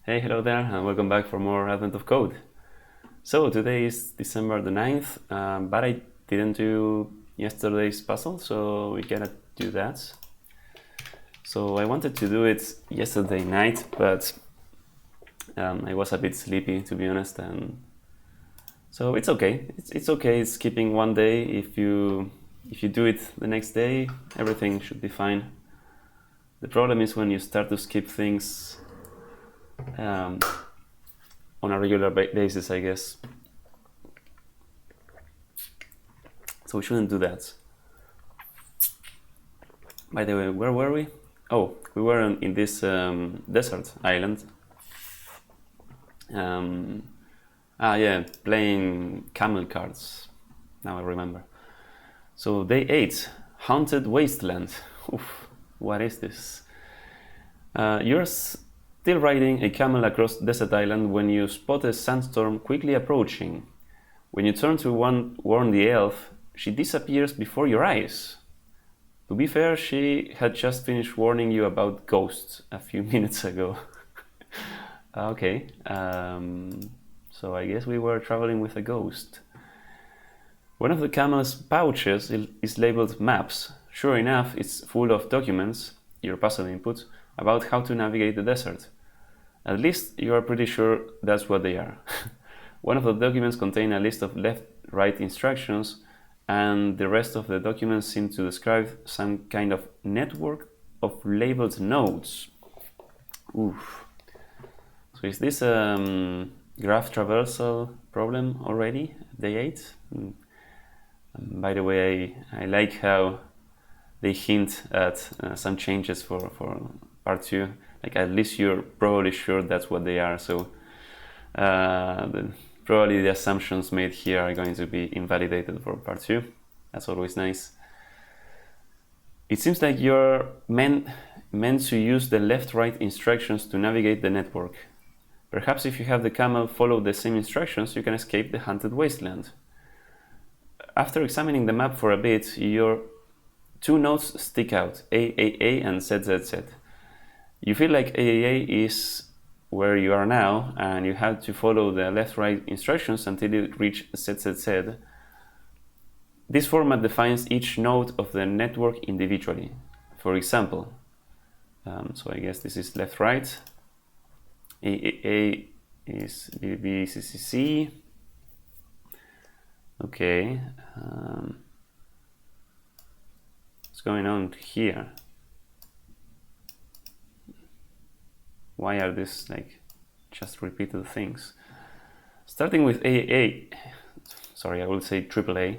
Hey, hello there, and welcome back for more Advent of Code. So today is December the 9th, but I didn't do yesterday's puzzle, so we gotta do that. So I wanted to do it yesterday night, but I was a bit sleepy, to be honest, and so it's okay. It's okay skipping one day. If you do it the next day, everything should be fine. The problem is when you start to skip things on a regular basis, I guess. So we shouldn't do that. By the way, where were we? Oh, we were in this desert island. Yeah, playing camel cards. Now I remember. So day 8, Haunted Wasteland. Oof, what is this? You're still riding a camel across desert island when you spot a sandstorm quickly approaching. When you turn to warn the elf, she disappears before your eyes. To be fair, she had just finished warning you about ghosts a few minutes ago. Okay, so I guess we were traveling with a ghost. One of the camel's pouches is labeled Maps. Sure enough, it's full of documents, your puzzle input, about how to navigate the desert. At least you are pretty sure that's what they are. One of the documents contains a list of left-right instructions, and the rest of the documents seem to describe some kind of network of labeled nodes. Oof. So is this a graph traversal problem already, day 8? By the way, I like how they hint at some changes for part 2. Like, at least you're probably sure that's what they are, so probably the assumptions made here are going to be invalidated for part 2. That's always nice. It seems like you're meant to use the left-right instructions to navigate the network. Perhaps if you have the camel follow the same instructions, you can escape the haunted wasteland. After examining the map for a bit, your two nodes stick out, AAA and ZZZ. You feel like AAA is where you are now, and you have to follow the left-right instructions until you reach ZZZ. This format defines each node of the network individually. For example, so I guess this is left-right, AAA is BBCCC. Okay, what's going on here? Why are these like just repeated things? Starting with AAA, sorry, I will say AAA,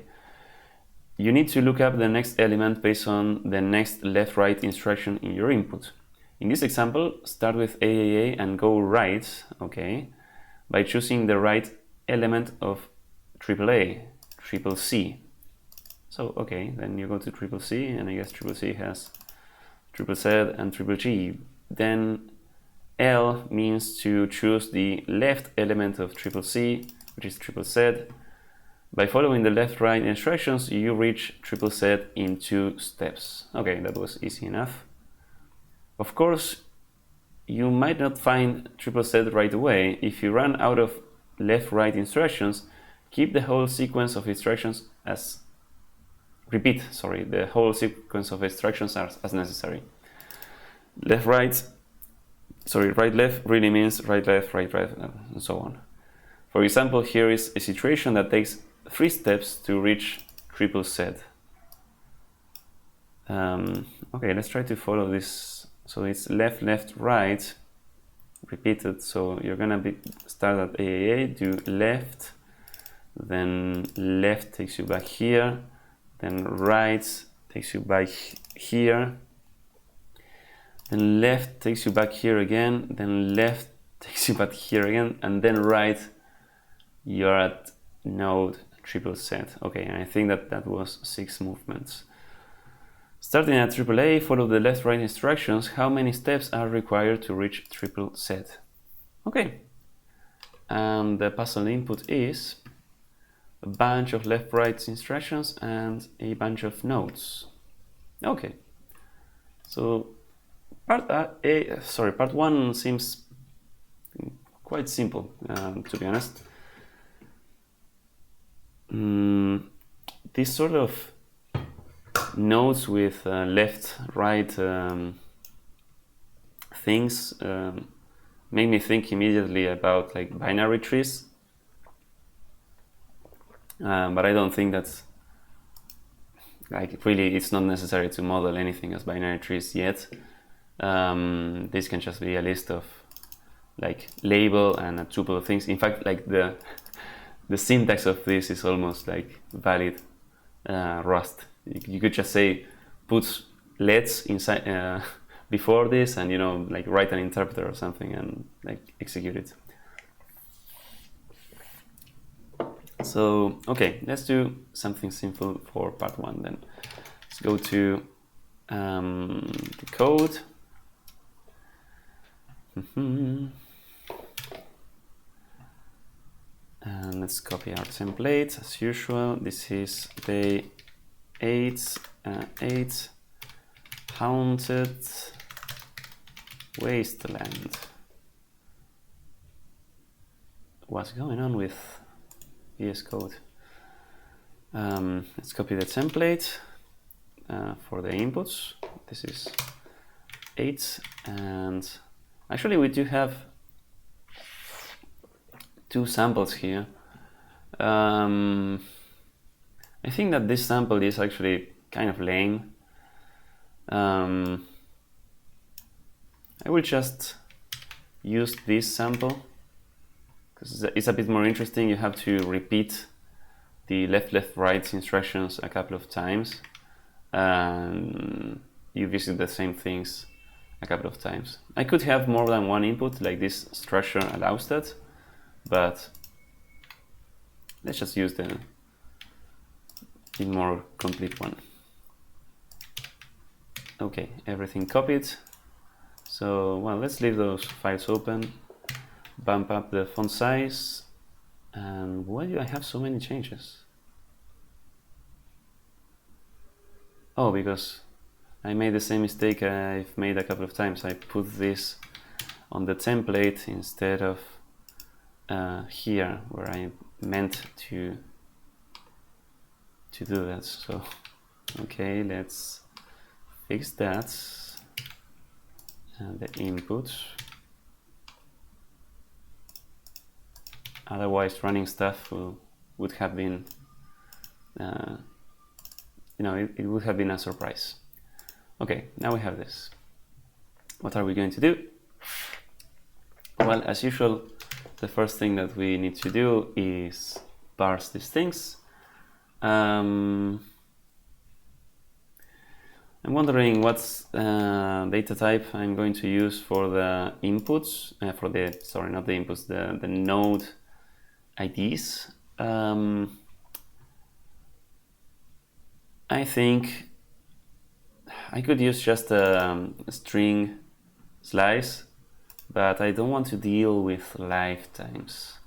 you need to look up the next element based on the next left-right instruction in your input. In this example, start with AAA and go right, okay, by choosing the right element of AAA, triple C. So, okay, then you go to triple C, and I guess triple C has triple Z and triple G. Then L means to choose the left element of triple C, which is triple Z. By following the left-right instructions, you reach triple Z in 2 steps. Okay, that was easy enough. Of course, you might not find triple Z right away. If you run out of left-right instructions, keep the whole sequence of instructions as the whole sequence of instructions as necessary. Right-left really means right-left, right-left, and so on. For example, here is a situation that takes 3 steps to reach triple Z. Okay, let's try to follow this. So it's left, left, right, repeated. So you're gonna start at AAA, do left, then left takes you back here, then right takes you back here, then left takes you back here again, then left takes you back here again, and then right, you're at node triple Z. Okay, and I think that was 6 movements. Starting at AAA, follow the left-right instructions. How many steps are required to reach triple Z? Okay, and the puzzle input is a bunch of left-right instructions and a bunch of nodes. Okay, so part 1 seems quite simple, to be honest. These sort of nodes with left, right things make me think immediately about like binary trees, but I don't think that's like really, it's not necessary to model anything as binary trees yet. This can just be a list of like label and a tuple of things. In fact, like the syntax of this is almost like valid Rust. You could just say put let's inside before this, and like write an interpreter or something and like execute it. So okay, let's do something simple for part 1 then. Let's go to the code. And let's copy our template as usual. This is day 8, haunted wasteland. What's going on with VS Code? Let's copy the template for the inputs. This is 8, and actually we do have 2 samples here. I think that this sample is actually kind of lame. I will just use this sample because it's a bit more interesting. You have to repeat the left-right instructions a couple of times, and you visit the same things a couple of times. I could have more than one input, like this structure allows that, but let's just use the more complete one. Okay, everything copied. So, well, let's leave those files open, bump up the font size, and why do I have so many changes? Oh, because I made the same mistake I've made a couple of times. I put this on the template instead of here, where I meant to do that. So, okay, let's fix that. And the input. Otherwise, running stuff would have been, it would have been a surprise. Okay, now we have this. What are we going to do? Well, as usual, the first thing that we need to do is parse these things. I'm wondering what's data type I'm going to use for the inputs, not the inputs, the node IDs. I think I could use just a string slice, but I don't want to deal with lifetimes.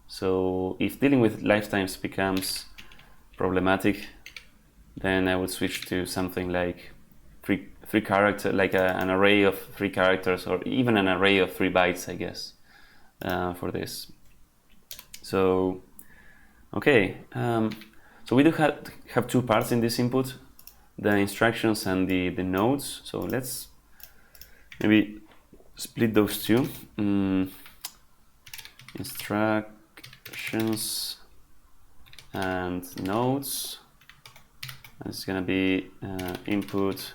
So if dealing with lifetimes becomes problematic, then I would switch to something like three character, like an array of 3 characters, or even an array of 3 bytes, I guess, for this. So, okay, so we do have 2 parts in this input, the instructions and the nodes. So let's maybe split those 2. Instructions and nodes. It's gonna be input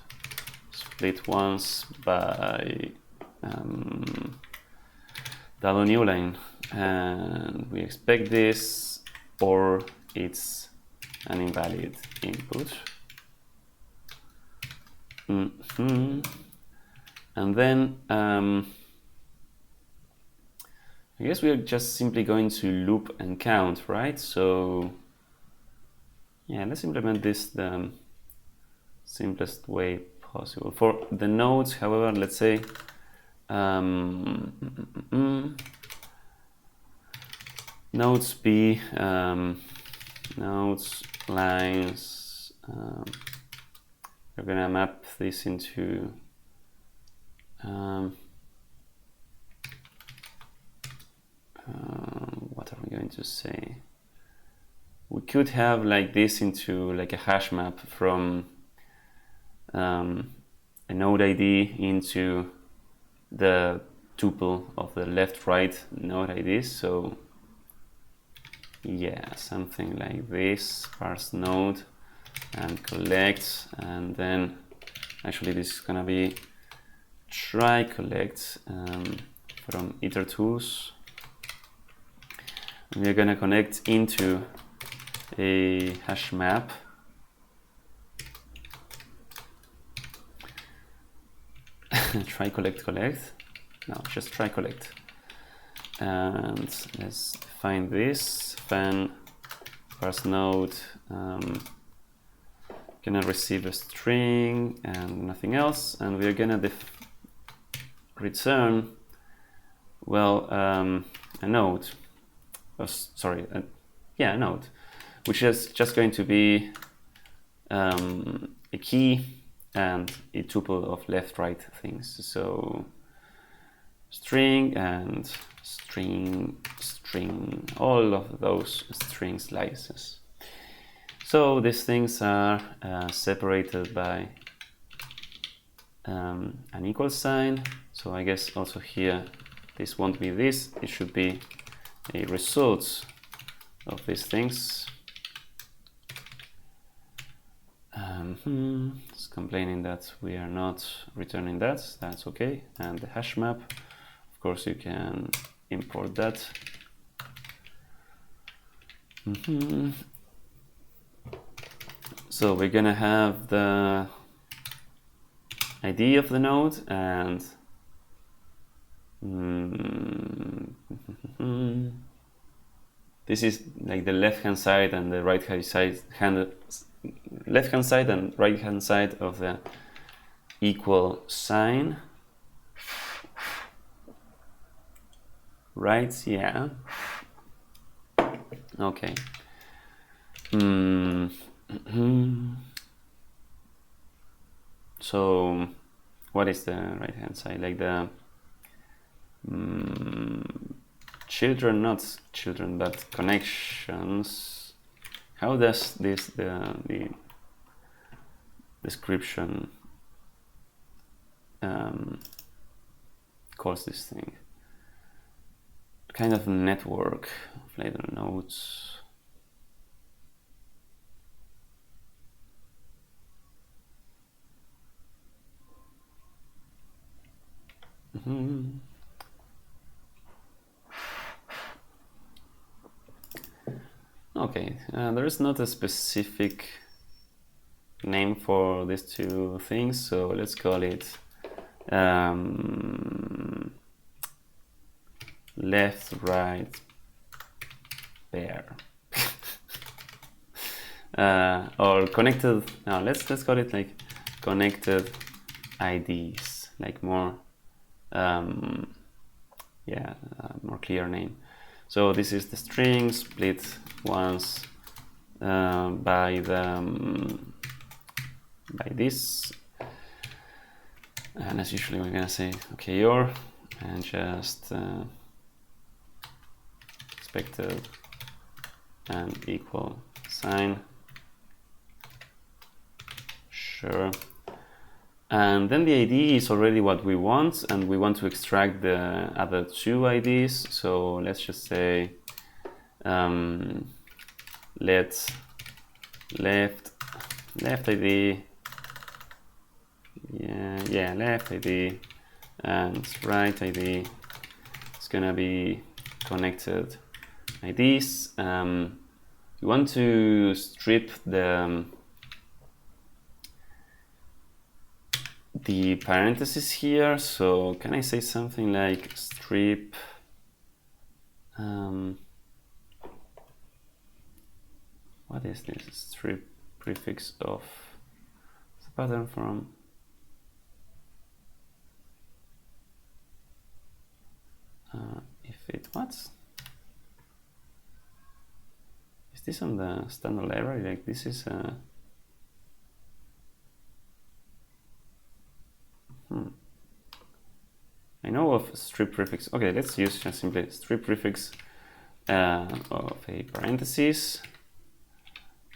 split once by double new line, and we expect this, or it's an invalid input. And then I guess we are just simply going to loop and count, right? So yeah, let's implement this the simplest way possible. For the nodes, however, let's say nodes B, nodes lines, we're gonna map this into to say? We could have like this into like a hash map from a node ID into the tuple of the left-right node IDs. So yeah, something like this, parse node and collect, and then actually this is gonna be try collect from iter tools. We're gonna connect into a hash map. Try collect collect. No, just try collect. And let's define this. Then parse node gonna receive a string and nothing else, and we're gonna return, well, a node. Oh, sorry, yeah, a node, which is just going to be a key and a tuple of left-right things. So string and string, string, all of those string slices. So these things are separated by an equal sign. So I guess also here this won't be this, it should be a result of these things. It's complaining that we are not returning that, that's okay. And the hash map, of course you can import that. So we're gonna have the ID of the node and this is like the left-hand side and the right-hand side, left-hand side and right-hand side of the equal sign. Right? Yeah. Okay. So what is the right-hand side? Like the children, not children, but connections. How does this the description calls this thing? Kind of network of later nodes. Okay, there is not a specific name for these two things, so let's call it left, right, pair. Or connected. No, let's call it like connected IDs, like more more clear name. So this is the string split once by this, and as usually we're gonna say okay or and just expected and equal sign. Sure. And then the ID is already what we want, and we want to extract the other two IDs. So let's just say let left ID, left ID and right ID. It's gonna be connected IDs. You want to strip the parentheses here, so can I say something like strip what is this? Strip prefix of the pattern from if it what? Is this on the standard library? Like this is I know of strip prefix. Okay, let's use just simply strip prefix of a parenthesis,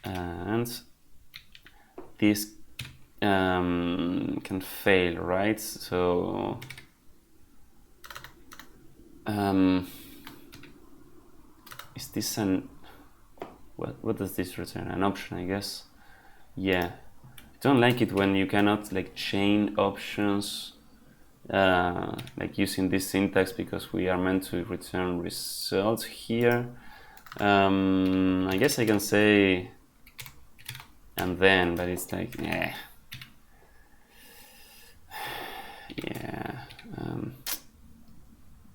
and this can fail, right? So is this an what does this return? An option, I guess. Yeah, I don't like it when you cannot like chain options like using this syntax, because we are meant to return results here. I guess I can say and then, but it's like yeah.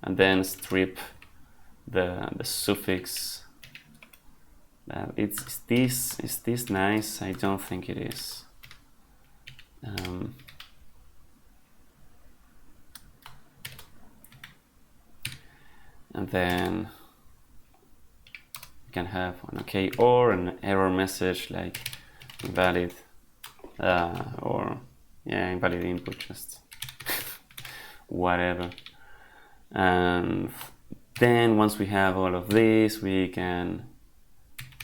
And then strip the suffix. Is this nice? I don't think it is. And then you can have an OK or an error message like invalid or yeah, invalid input, just whatever. And then once we have all of this, we can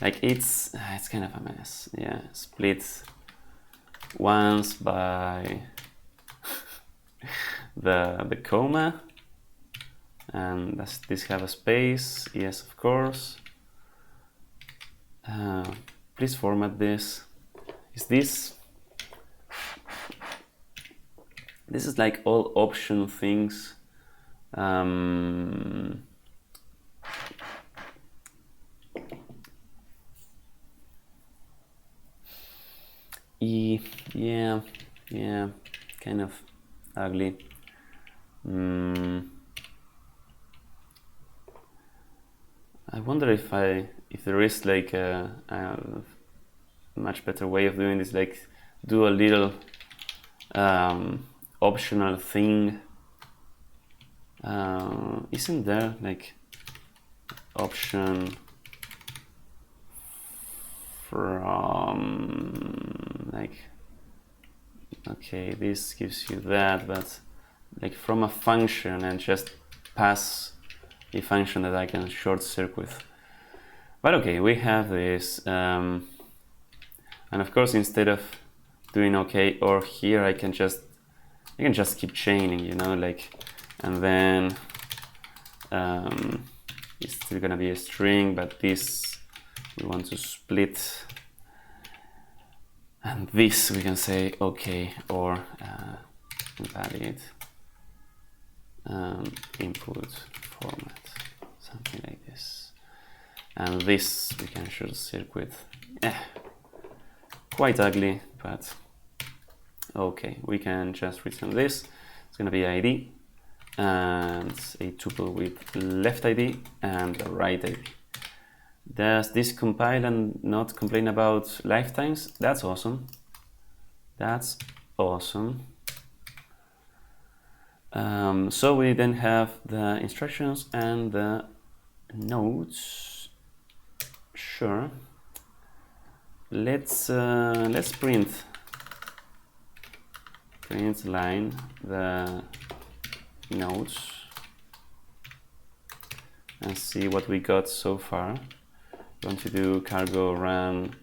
like it's kind of a mess. Yeah, split once by the comma, and does this have a space? Yes, of course. Please format this. Is this is like all option things. Yeah, kind of ugly. I wonder if there is like a much better way of doing this, like do a little optional thing. Isn't there like option from like, okay, this gives you that, but like from a function, and just pass a function that I can short circuit. But okay, we have this, and of course instead of doing OK or here, I can just keep chaining, you know, like, and then it's still gonna be a string, but this we want to split, and this we can say OK or invalid input format, something like this, and this we can short circuit. Quite ugly, but okay, we can just return this. It's gonna be ID and a tuple with left ID and right ID. Does this compile and not complain about lifetimes? That's awesome. That's awesome. So we then have the instructions and the notes. Sure. Let's print line the notes and see what we got so far. I want to do cargo run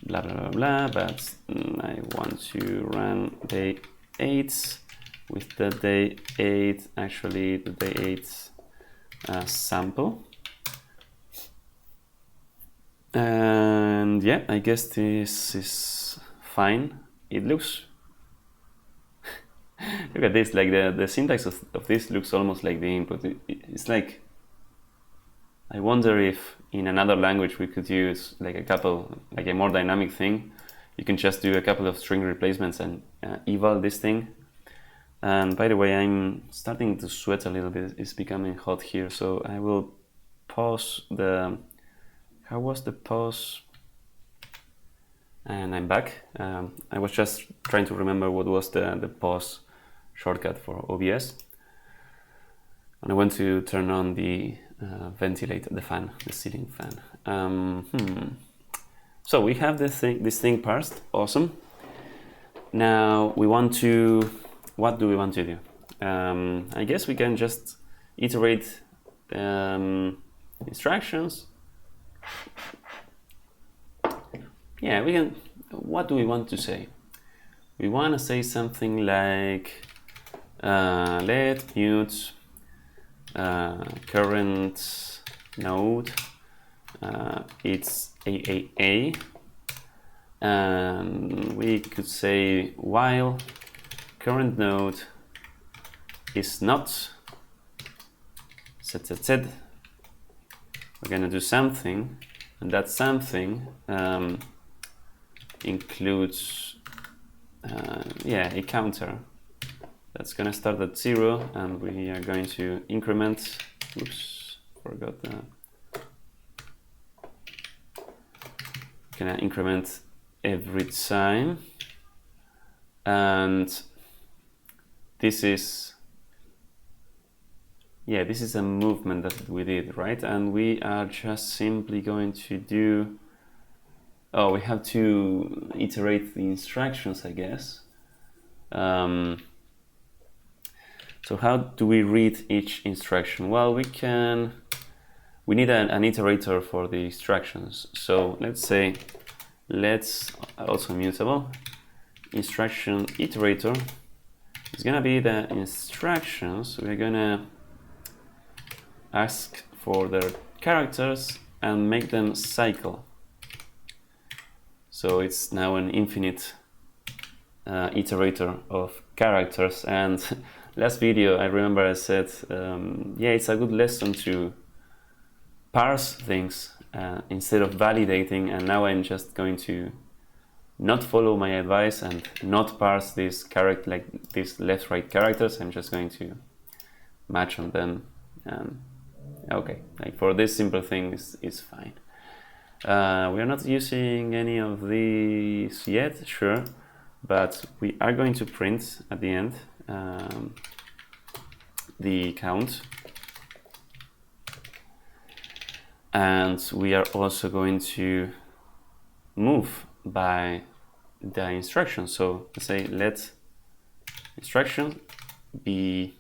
blah blah blah blah, but I want to run day 8 with the day 8, actually the day 8 sample. And yeah, I guess this is fine. It looks look at this, like the syntax of this looks almost like the input. It's like, I wonder if in another language we could use like a more dynamic thing. You can just do a couple of string replacements and eval this thing. And by the way, I'm starting to sweat a little bit. It's becoming hot here, so I will pause the. How was the pause? And I'm back. I was just trying to remember what was the pause shortcut for OBS. And I want to turn on the ventilator, the fan, the ceiling fan. So we have this thing parsed. Awesome. Now we want to. What do we want to do? I guess we can just iterate instructions. Yeah, we can. What do we want to say? We want to say something like let mute current node. It's AAA, and we could say while current node is not ZZZ, we're gonna do something, and that something includes a counter that's gonna start at 0, and we are going to increment. Oops, forgot that. Gonna increment every time, and this is a movement that we did, right? And we are just simply going to do, we have to iterate the instructions, I guess. So how do we read each instruction? Well, we need an iterator for the instructions. So let's also mutable instruction iterator is gonna be the instructions. We're gonna ask for their characters and make them cycle. So it's now an infinite iterator of characters. And last video, I remember I said, it's a good lesson to parse things instead of validating, and now I'm just going to not follow my advice and not parse these these left-right characters. I'm just going to match on them. Okay, like for this simple thing is fine. We are not using any of these yet, sure, but we are going to print at the end the count, and we are also going to move by the instruction. So let's say let instruction be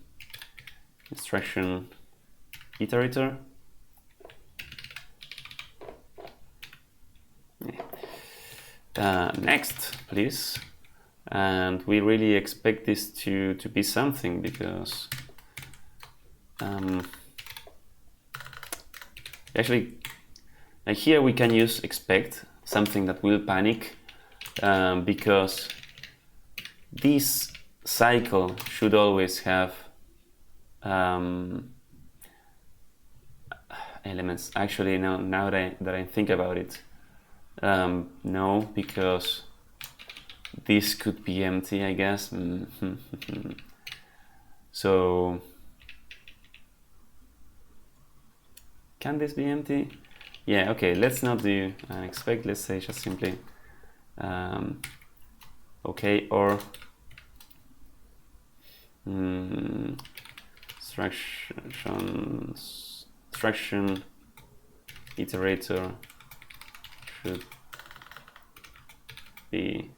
instruction iterator. Next, please. And we really expect this to be something, because actually, like here we can use expect, something that will panic, because this cycle should always have elements. Actually, now that I think about it, no, because this could be empty, I guess. So can this be empty? Yeah, okay, let's not do expect. Let's say just simply okay, or instruction iterator should be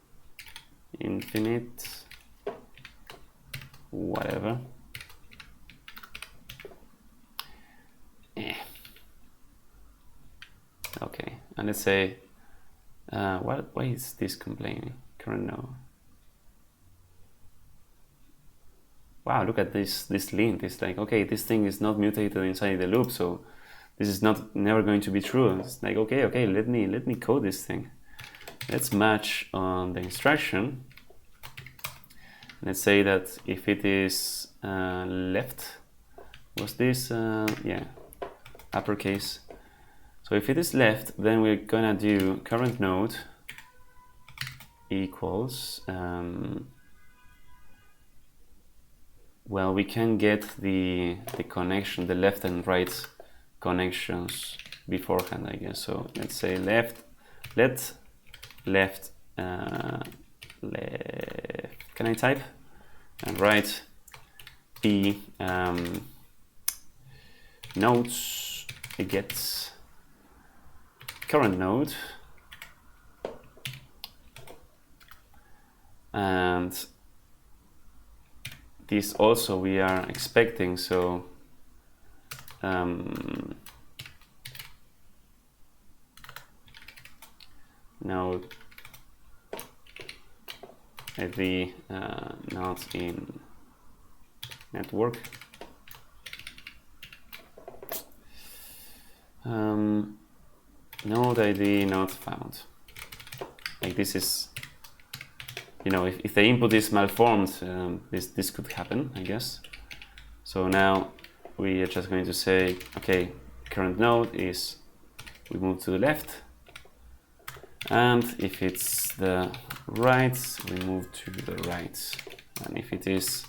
infinite, whatever. Okay, and let's say why is this complaining? Current node. Wow, look at this lint. It's like, okay, this thing is not mutated inside the loop, so this is never going to be true. It's like, okay, let me code this thing. Let's match on the instruction. Let's say that if it is left, was this uppercase? So if it is left, then we're gonna do current node equals well, we can get the connection, the left and right connections beforehand, I guess. So let's say left. Can I type? And right be nodes gets current node, and this also we are expecting. So node ID not in network. Node ID not found. Like this is, you know, if the input is malformed, this could happen, I guess. So now we are just going to say, okay, current node is, we move to the left, and if it's the right, we move to the right, and if it is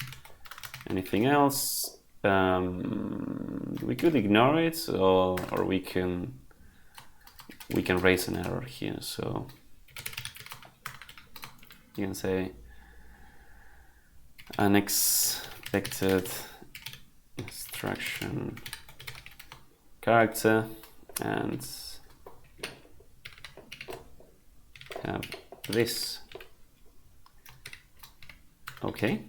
anything else, we could ignore it, or we can raise an error here. So you can say unexpected instruction character and have this. Okay.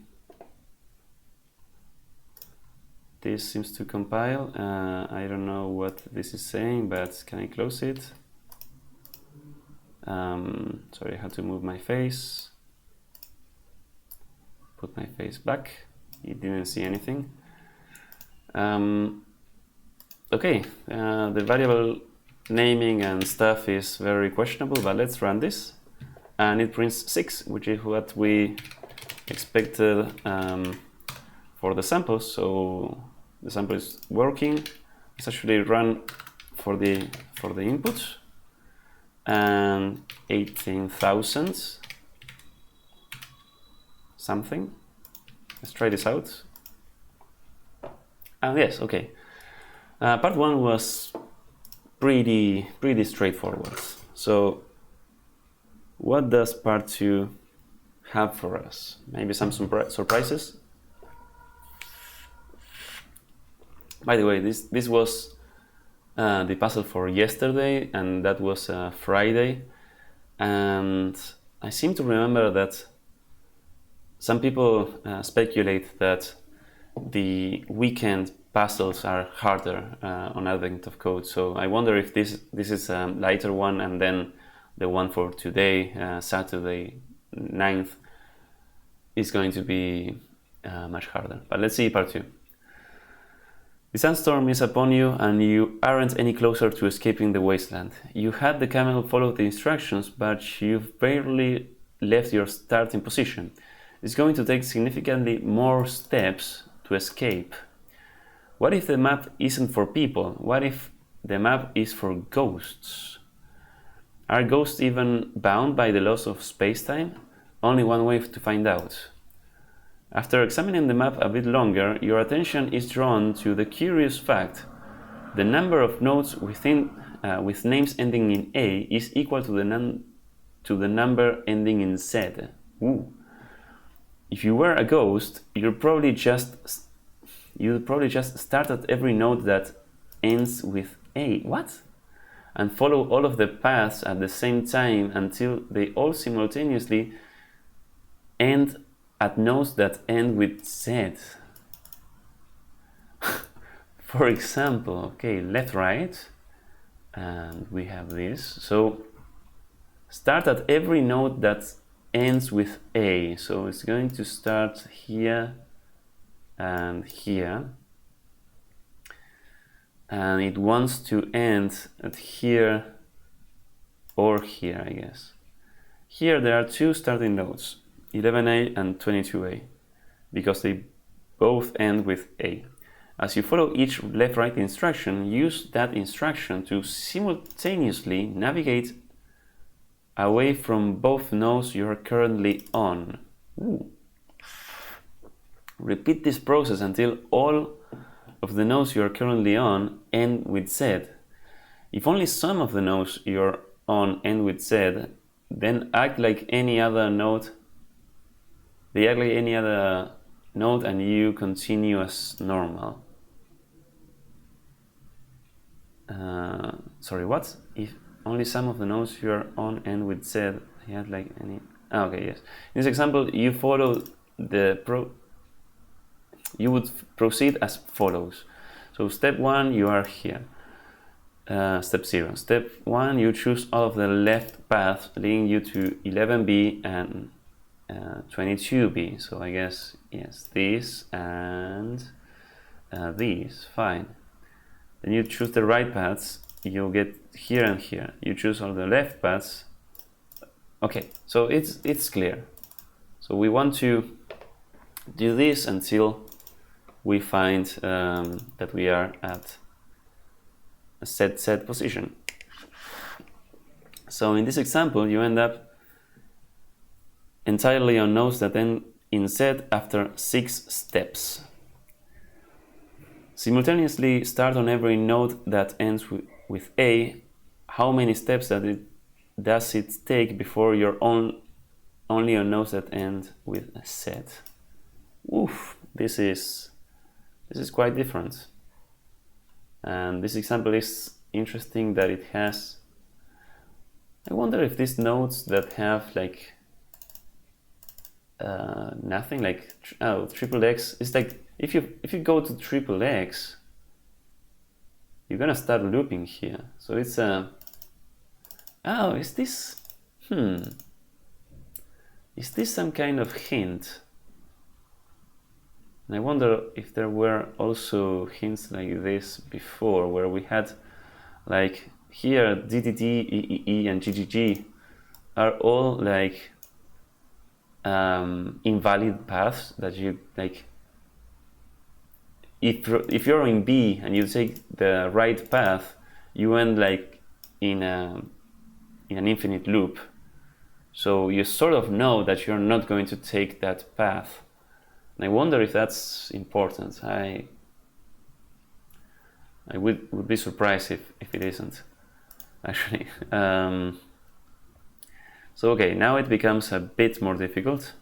This seems to compile. I don't know what this is saying, but can I close it? Sorry, I had to move my face. Put my face back. It didn't see anything. Okay, the variable naming and stuff is very questionable, but let's run this. And it prints 6, which is what we expected for the samples. So the sample is working. Let's actually run for the input, and 18,000 something. Let's try this out. And yes, okay. Part 1 was pretty straightforward. So what does part 2 have for us? Maybe some surprises? By the way, this was the puzzle for yesterday, and that was Friday. And I seem to remember that some people speculate that the weekend puzzles are harder on Advent of Code. So I wonder if this is a lighter one, and then the one for today, Saturday 9th, is going to be much harder. But let's see part 2. The sandstorm is upon you, and you aren't any closer to escaping the wasteland. You had the camel follow the instructions, but you've barely left your starting position. It's going to take significantly more steps to escape. What if the map isn't for people? What if the map is for ghosts? Are ghosts even bound by the laws of space-time? Only one way to find out. After examining the map a bit longer, your attention is drawn to the curious fact: the number of nodes within with names ending in A is equal to the number ending in Z. Ooh. If you were a ghost, you'd probably just start at every node that ends with A. What? And follow all of the paths at the same time until they all simultaneously end at nodes that end with Z. For example, okay, left, right, and we have this. So start at every node that ends with A. So it's going to start here and here, and it wants to end at here or here, I guess. Here there are 2 starting nodes, 11A and 22A, because they both end with A. As you follow each left-right instruction, use that instruction to simultaneously navigate away from both nodes you are currently on. Ooh. Repeat this process until all of the nodes you are currently on end with Z. If only some of the nodes you're on end with Z, then act like any other node. They act like any other node, and you continue as normal. Sorry, what? If only some of the nodes you are on end with Z, they act like any. Okay, yes. In this example, you follow you would proceed as follows. So step 1, you are here. Step 0. Step 1, you choose all of the left paths leading you to 11b and 22b. So I guess, yes, this and these, fine. Then you choose the right paths, you get here and here. You choose all the left paths. Okay, so it's clear. So we want to do this until we find that we are at a set position. So in this example, you end up entirely on nodes that end in Z after 6 steps. Simultaneously start on every node that ends with A. How many steps does it take before you're only on nodes that end with a Z? Oof, this is quite different. And this example is interesting that it has, I wonder if these nodes that have like nothing, like triple X, it's like if you go to triple X, you're gonna start looping here. So it's is this some kind of hint? And I wonder if there were also hints like this before, where we had like here DDD, EEE, and GGG are all like invalid paths that you like. If you're in B and you take the right path, you end like in an infinite loop. So you sort of know that you're not going to take that path. And I wonder if that's important. I would be surprised if it isn't, actually. So okay, now it becomes a bit more difficult.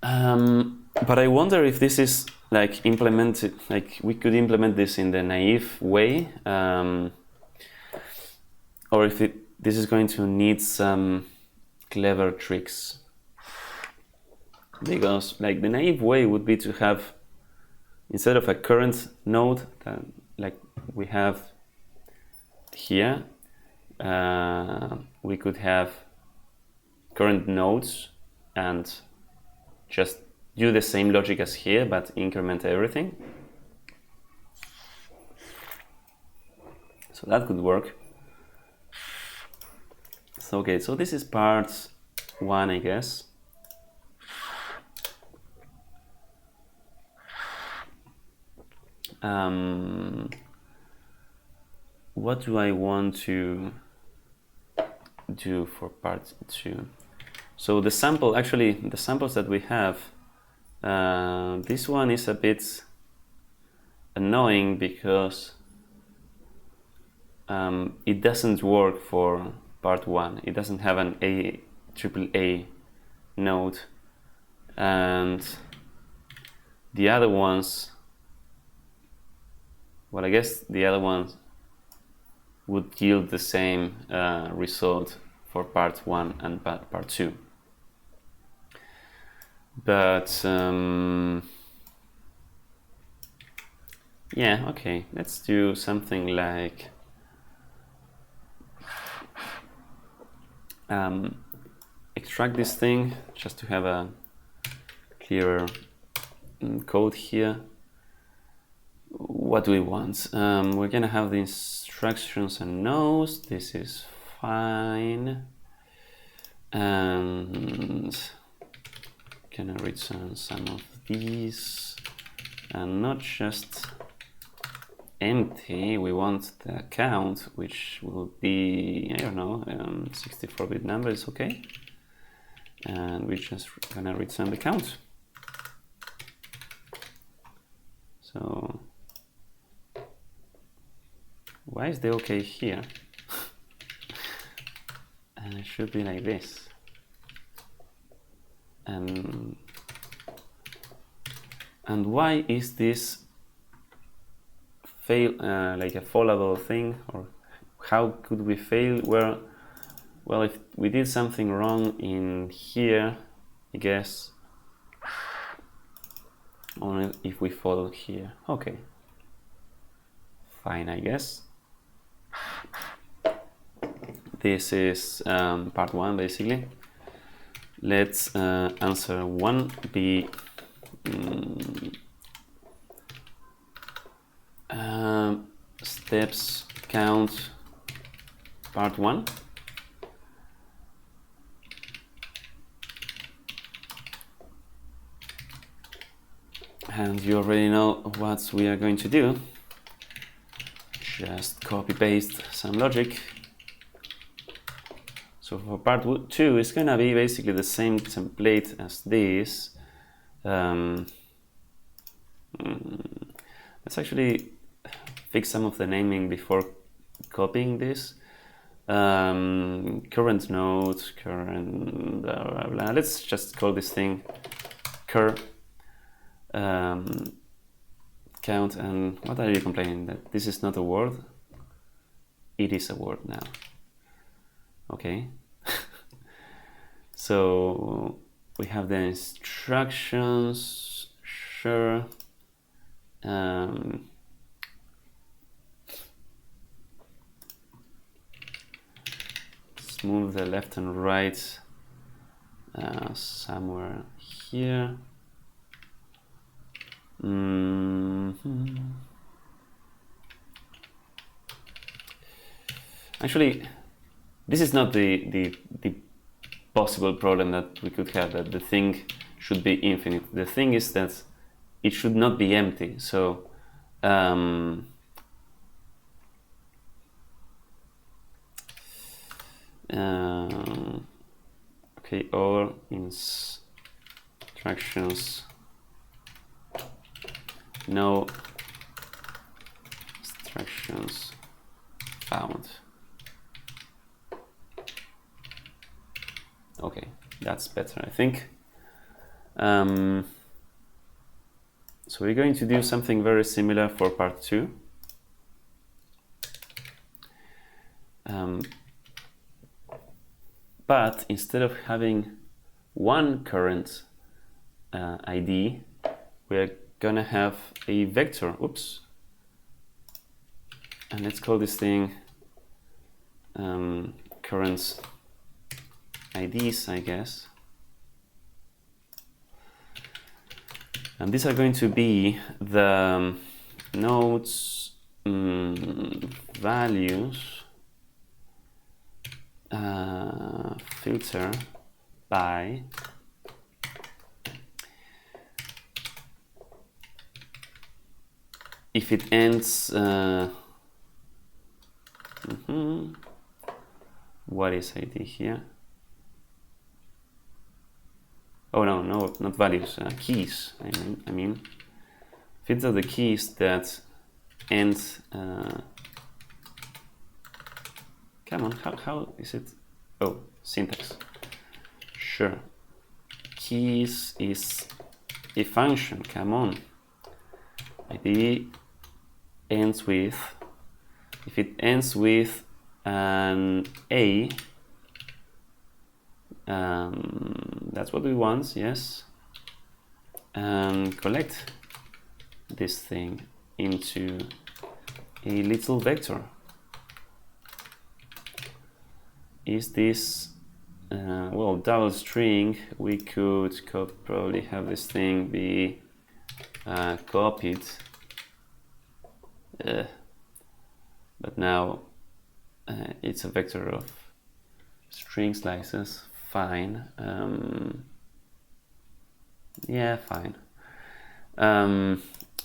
But I wonder if this is like implemented, like we could implement this in the naive way, or if this is going to need some clever tricks. Because like the naive way would be to have, instead of a current node that like we have here, we could have current nodes and just do the same logic as here but increment everything. So that could work. So okay, so this is part 1, I guess. What do I want to do for part 2? So the samples that we have, this one is a bit annoying because it doesn't work for part 1. It doesn't have an AAA node, and the other ones, well, I guess the other ones would yield the same result for part 1 and part 2. But yeah, okay, let's do something like extract this thing just to have a clearer code here. What do we want? We're gonna have the instructions and nodes. This is fine, and gonna return some of these, and not just empty. We want the count, which will be, I don't know, 64-bit number is okay, and we're just gonna return the count. So why is the OK here? And it should be like this. And why is this fail like a fallable thing? Or how could we fail? Well, if we did something wrong in here, I guess, or if we fall here. Okay. fine, I guess. This is part 1, basically. Let's answer 1 be steps count part 1. And you already know what we are going to do. Just copy paste some logic. So for part 2, it's gonna be basically the same template as this. Let's actually fix some of the naming before copying this. Current node, current blah, blah, blah. Let's just call this thing cur count. And what are you complaining? That this is not a word? It is a word now. Okay. So we have the instructions. Sure. Let's move the left and right somewhere here. Actually, this is not the possible problem that we could have, that the thing should be infinite. The thing is that it should not be empty. So okay, or instructions no instructions found. Okay, that's better, I think. So we're going to do something very similar for part 2. But instead of having one current ID, we're gonna have a vector. Oops. And let's call this thing current IDs, I guess. And these are going to be the nodes values filter by if it ends what is ID here? Oh no, not values, keys. I mean, filter the keys that end. Come on, how is it? Oh, syntax. Sure. Keys is a function. Come on. ID ends with. If it ends with an A. That's what we want, yes. And collect this thing into a little vector. Is this, well, double string? We could probably have this thing be copied. But now it's a vector of string slices. Fine. Yeah, fine.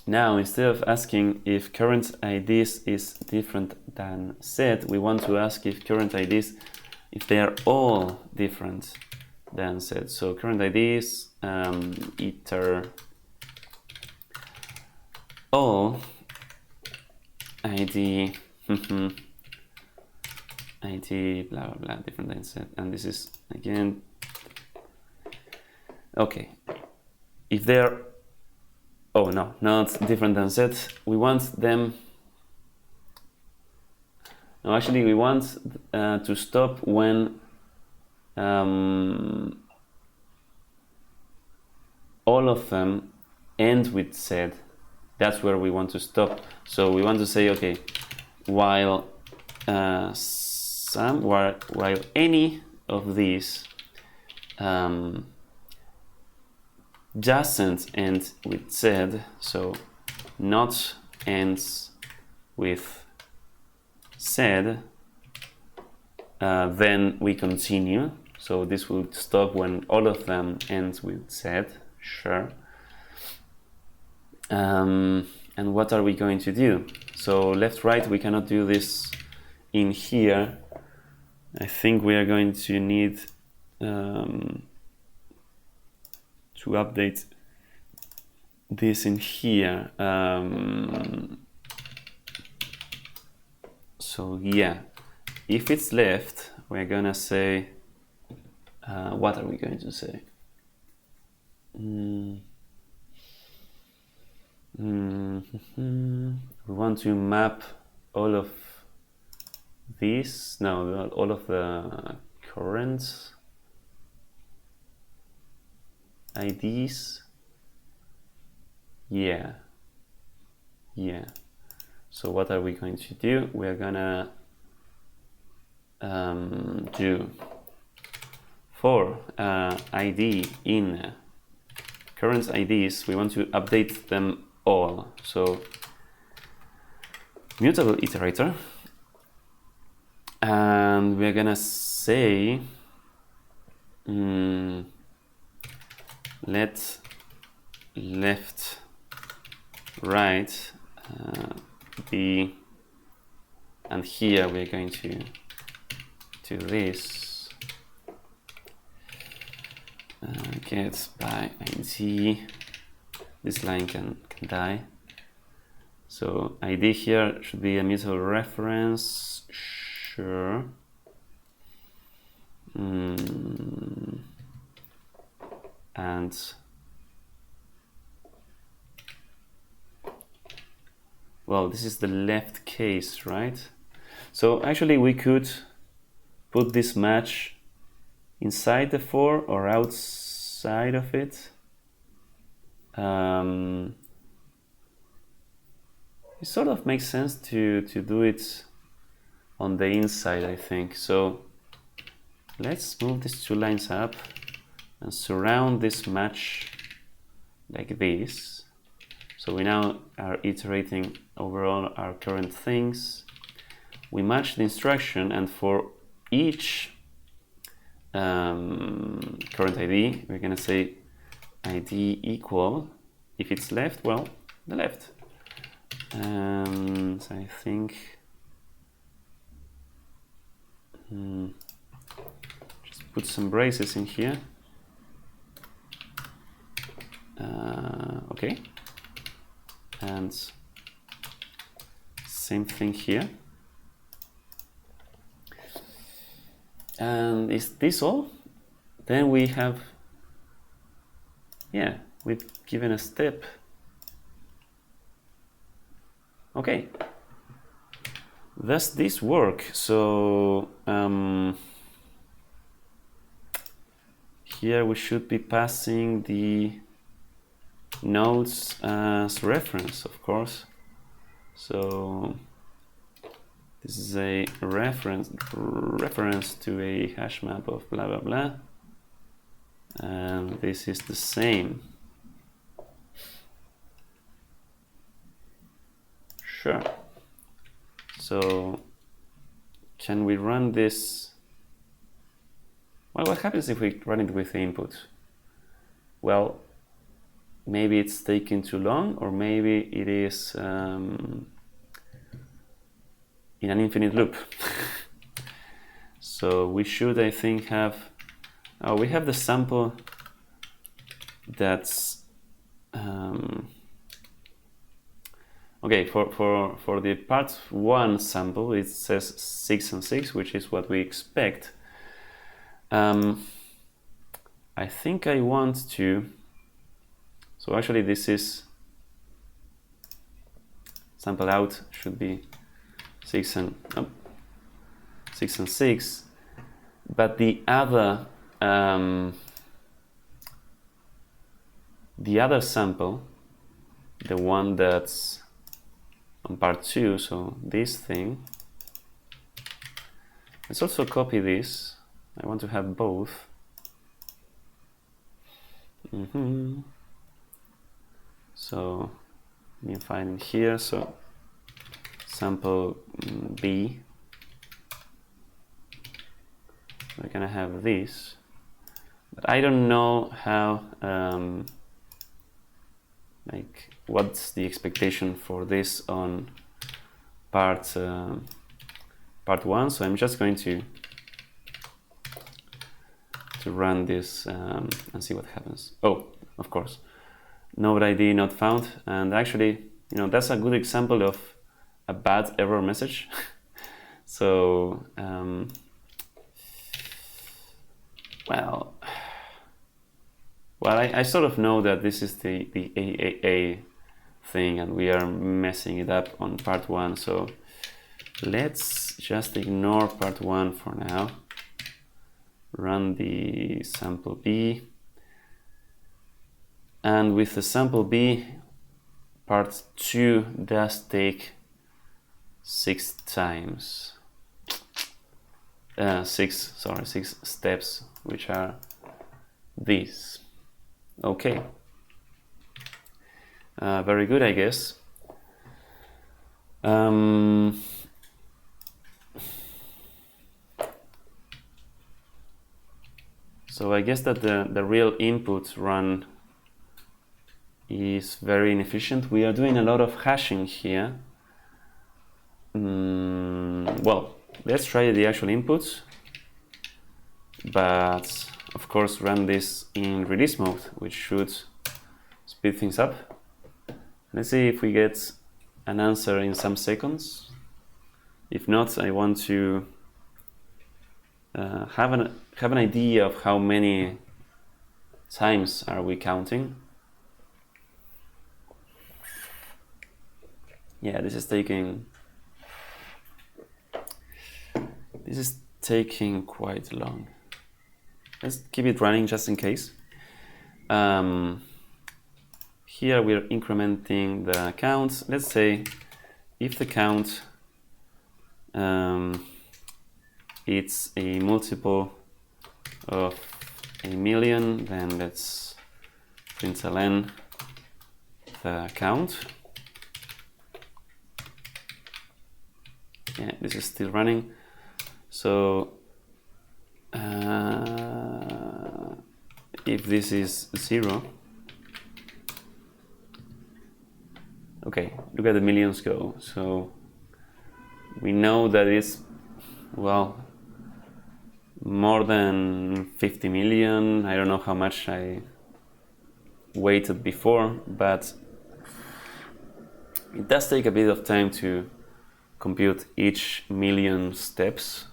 Now, instead of asking if current IDs is different than set, we want to ask if current IDs, if they are all different than set. So current IDs, iter all ID ID blah blah blah different than set, and this is again okay. If they're not different than set, we want them. No, actually, we want to stop when all of them end with set. that's where we want to stop. So we want to say, okay, while while any of these doesn't end with Z, so not ends with Z, then we continue. So this will stop when all of them ends with Z, sure. And what are we going to do? So left, right, we cannot do this in here. I think we are going to need to update this in here. So yeah, if it's left, we're gonna say, what are we going to say? We want to map all of these, no, all of the current IDs. Yeah. So what are we going to do? We're gonna do for ID in current IDs, we want to update them all. So mutable iterator, and we're gonna say let left, right be, and here we're going to do this get by ID. This line can die. So ID here should be a mutable reference, sure. And well, this is the left case, right? So actually we could put this match inside the for or outside of it. It sort of makes sense to do it on the inside, I think. So let's move these two lines up and surround this match like this. So we now are iterating over all our current things. We match the instruction, and for each current ID, we're going to say ID equal, if it's left, well, the left. And I think just put some braces in here. Okay. And same thing here. And is this all? Then we have, yeah, we've given a step. Okay. Does this work? So here we should be passing the nodes as reference, of course. So this is a reference to a hash map of blah blah blah, and this is the same. Sure. So can we run this? Well, what happens if we run it with the input? Well, maybe it's taking too long, or maybe it is in an infinite loop. So we should, I think, have, we have the sample that's okay, for the part 1 sample, it says 6 and 6, which is what we expect. I think I want to, so actually this is sample out should be 6 and 6, but the other sample the one that's on part 2, so this thing. Let's also copy this. I want to have both. So let me find it here. So sample B. We're gonna have this, but I don't know how, like, what's the expectation for this on part 1. So I'm just going to run this and see what happens. Oh, of course, node ID not found. And actually, that's a good example of a bad error message. So well, I sort of know that this is the AAA thing, and we are messing it up on part 1. So let's just ignore part 1 for now. Run the sample B, and with the sample B, part 2 does take 6 times. 6 steps, which are these. Okay. Very good, I guess. So I guess that the real input run is very inefficient. We are doing a lot of hashing here. Well, let's try the actual inputs, but of course run this in release mode, which should speed things up. Let's see if we get an answer in some seconds. If not, I want to have an idea of how many times are we counting. Yeah, this is taking quite long. Let's keep it running just in case. Here we're incrementing the counts. Let's say if the count it's a multiple of 1,000,000, then let's println the count. Yeah, this is still running. So if this is 0, okay, look at the millions go. So we know that it's, well, more than 50 million. I don't know how much I waited before, but it does take a bit of time to compute each 1,000,000 steps.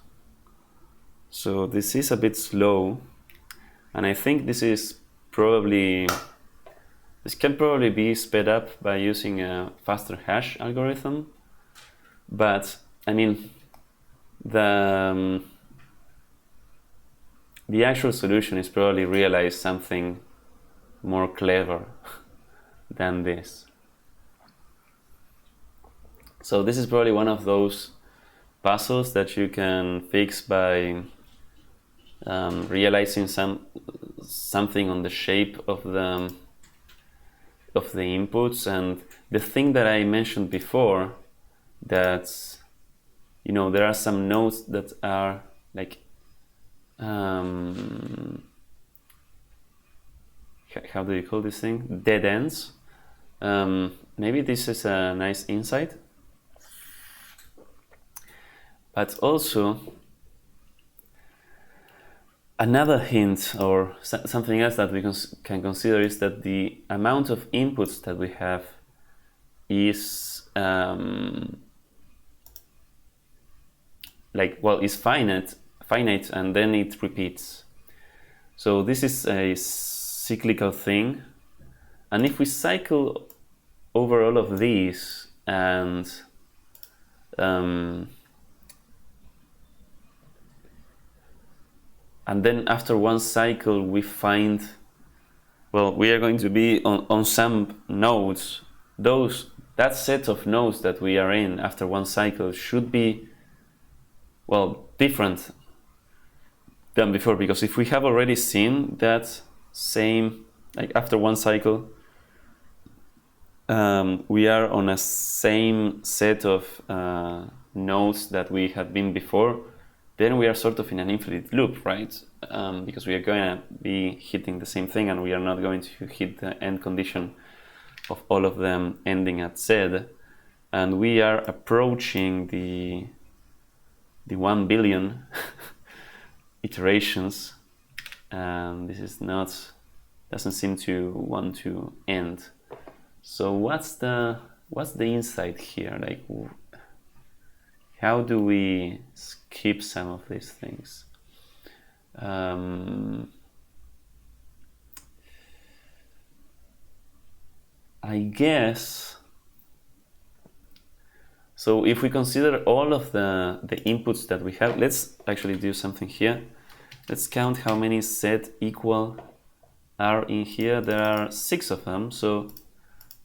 So this is a bit slow, and I think this can probably be sped up by using a faster hash algorithm. But I mean, the actual solution is probably realize something more clever than this. So this is probably one of those puzzles that you can fix by realizing something on the shape of the inputs. And the thing that I mentioned before, that there are some nodes that are like how do you call this thing? Dead ends. Maybe this is a nice insight. But also, another hint or something else that we can consider is that the amount of inputs that we have is is finite, and then it repeats. So this is a cyclical thing, and if we cycle over all of these and then after one cycle we find, well, we are going to be on some nodes that set of nodes that we are in after one cycle should be, well, different than before, because if we have already seen that same, like after one cycle, we are on a same set of nodes that we had been before, then we are sort of in an infinite loop, right? Because we are going to be hitting the same thing, and we are not going to hit the end condition of all of them ending at Z, and we are approaching the 1 billion iterations, and this is doesn't seem to want to end. So what's the insight here? Like, how do we skip some of these things? I guess, so if we consider all of the inputs that we have, let's actually do something here. Let's count how many set equal are in here. There are 6 of them, so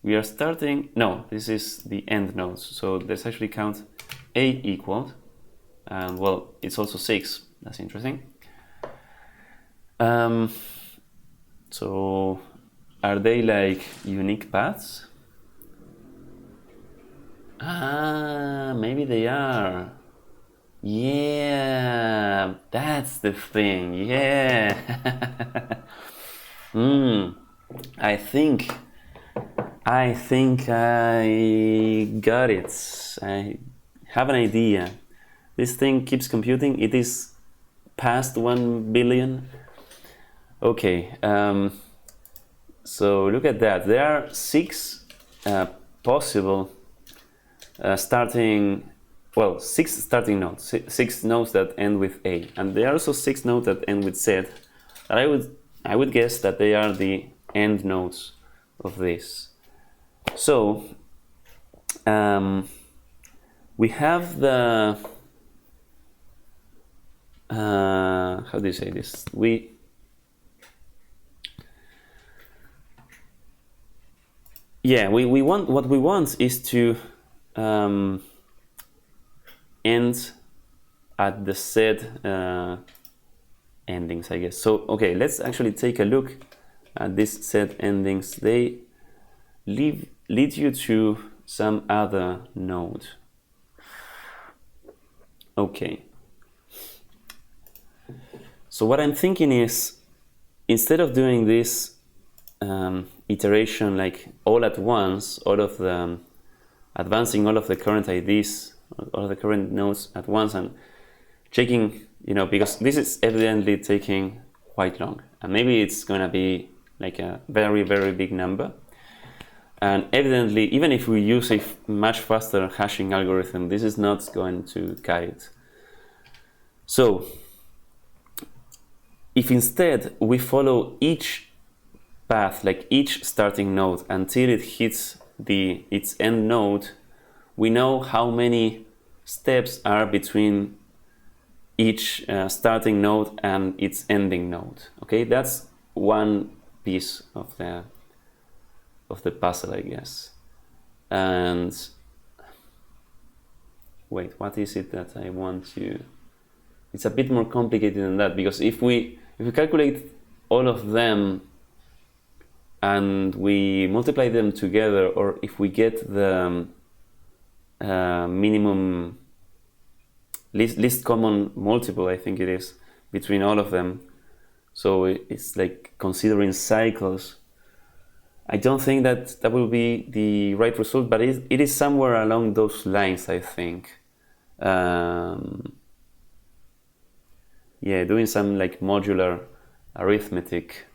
we are starting, no, this is the end nodes, so let's actually count A equal, and well, it's also 6, that's interesting. So are they like unique paths? Maybe they are. Yeah, that's the thing, yeah. I think I got it. I have an idea. This thing keeps computing. It is past 1 billion. Okay, so look at that. There are 6 possible starting, well, 6 starting nodes, 6 nodes that end with A, and there are also 6 nodes that end with Z. And I would guess that they are the end nodes of this. So we have the how do you say this? We want, what we want is to end at the Z endings, I guess. So okay, let's actually take a look at these Z endings. They lead you to some other node. Okay. So what I'm thinking is, instead of doing this iteration like all at once, all of the advancing all of the current IDs, all of the current nodes at once, and checking, because this is evidently taking quite long, and maybe it's going to be like a very, very big number. And evidently, even if we use a much faster hashing algorithm, this is not going to guide it. So if instead we follow each path, like each starting node, until it hits its end node, we know how many steps are between each starting node and its ending node. Okay, that's one piece of the puzzle, I guess. And wait, what is it that I want to? It's a bit more complicated than that, because if we calculate all of them and we multiply them together, or if we get the minimum least common multiple, I think it is, between all of them, so it's like considering cycles, I don't think that will be the right result, but it is somewhere along those lines, I think. Yeah, doing some like modular arithmetic.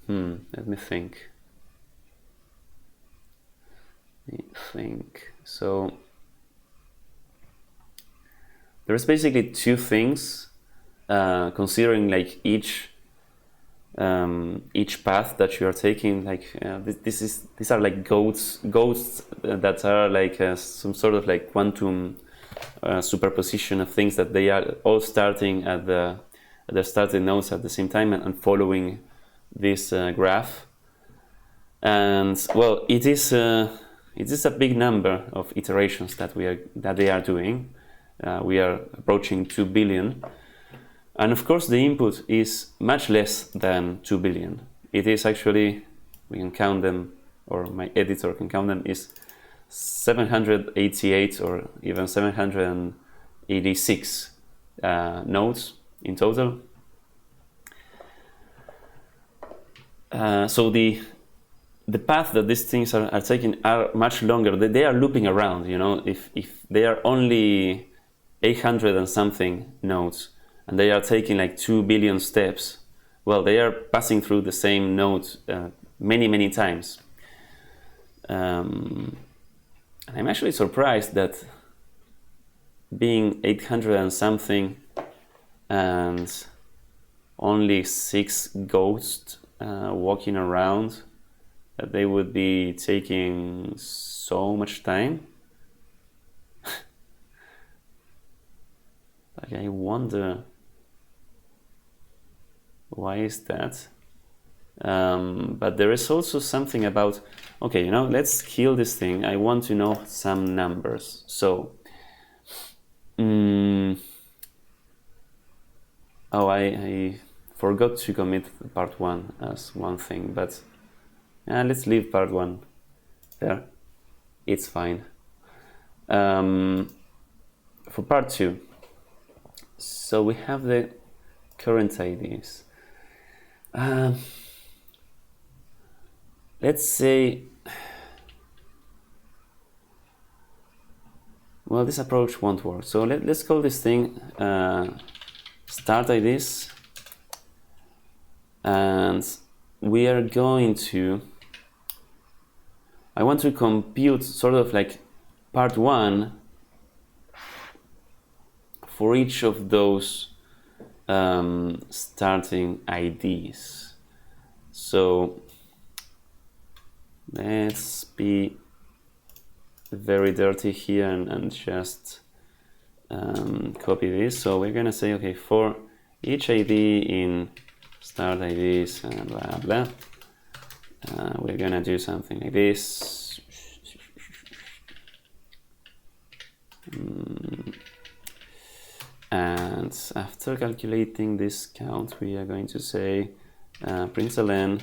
Let me think. So there's basically 2 things, considering like each path that you are taking. Like these are like ghosts that are like some sort of like quantum superposition of things, that they are all starting at they're starting nodes at the same time and following this graph. And well, it is a big number of iterations that they are doing. We are approaching 2 billion, and of course the input is much less than 2 billion. It is actually, we can count them, or my editor can count them, is 788 or even 786 nodes in total. So the path that these things are taking are much longer. They are looping around, you know. If they are only 800 and something nodes and they are taking like 2 billion steps, well, they are passing through the same node many times. I'm actually surprised that being 800 and something and only 6 ghosts walking around, that they would be taking so much time. Like, I wonder why is that. But there is also something about, okay, you know, let's kill this thing. I want to know some numbers. So I forgot to commit part 1 as one thing, but let's leave part 1 there. It's fine. For part 2, so we have the current IDs. Let's say, well, this approach won't work. So let's call this thing start IDs, and we are going to, I want to compute sort of like part 1 for each of those starting IDs. So let's be very dirty here and just copy this. So we're gonna say, okay, for each ID in start IDs and blah blah, we're gonna do something like this. And after calculating this count, we are going to say println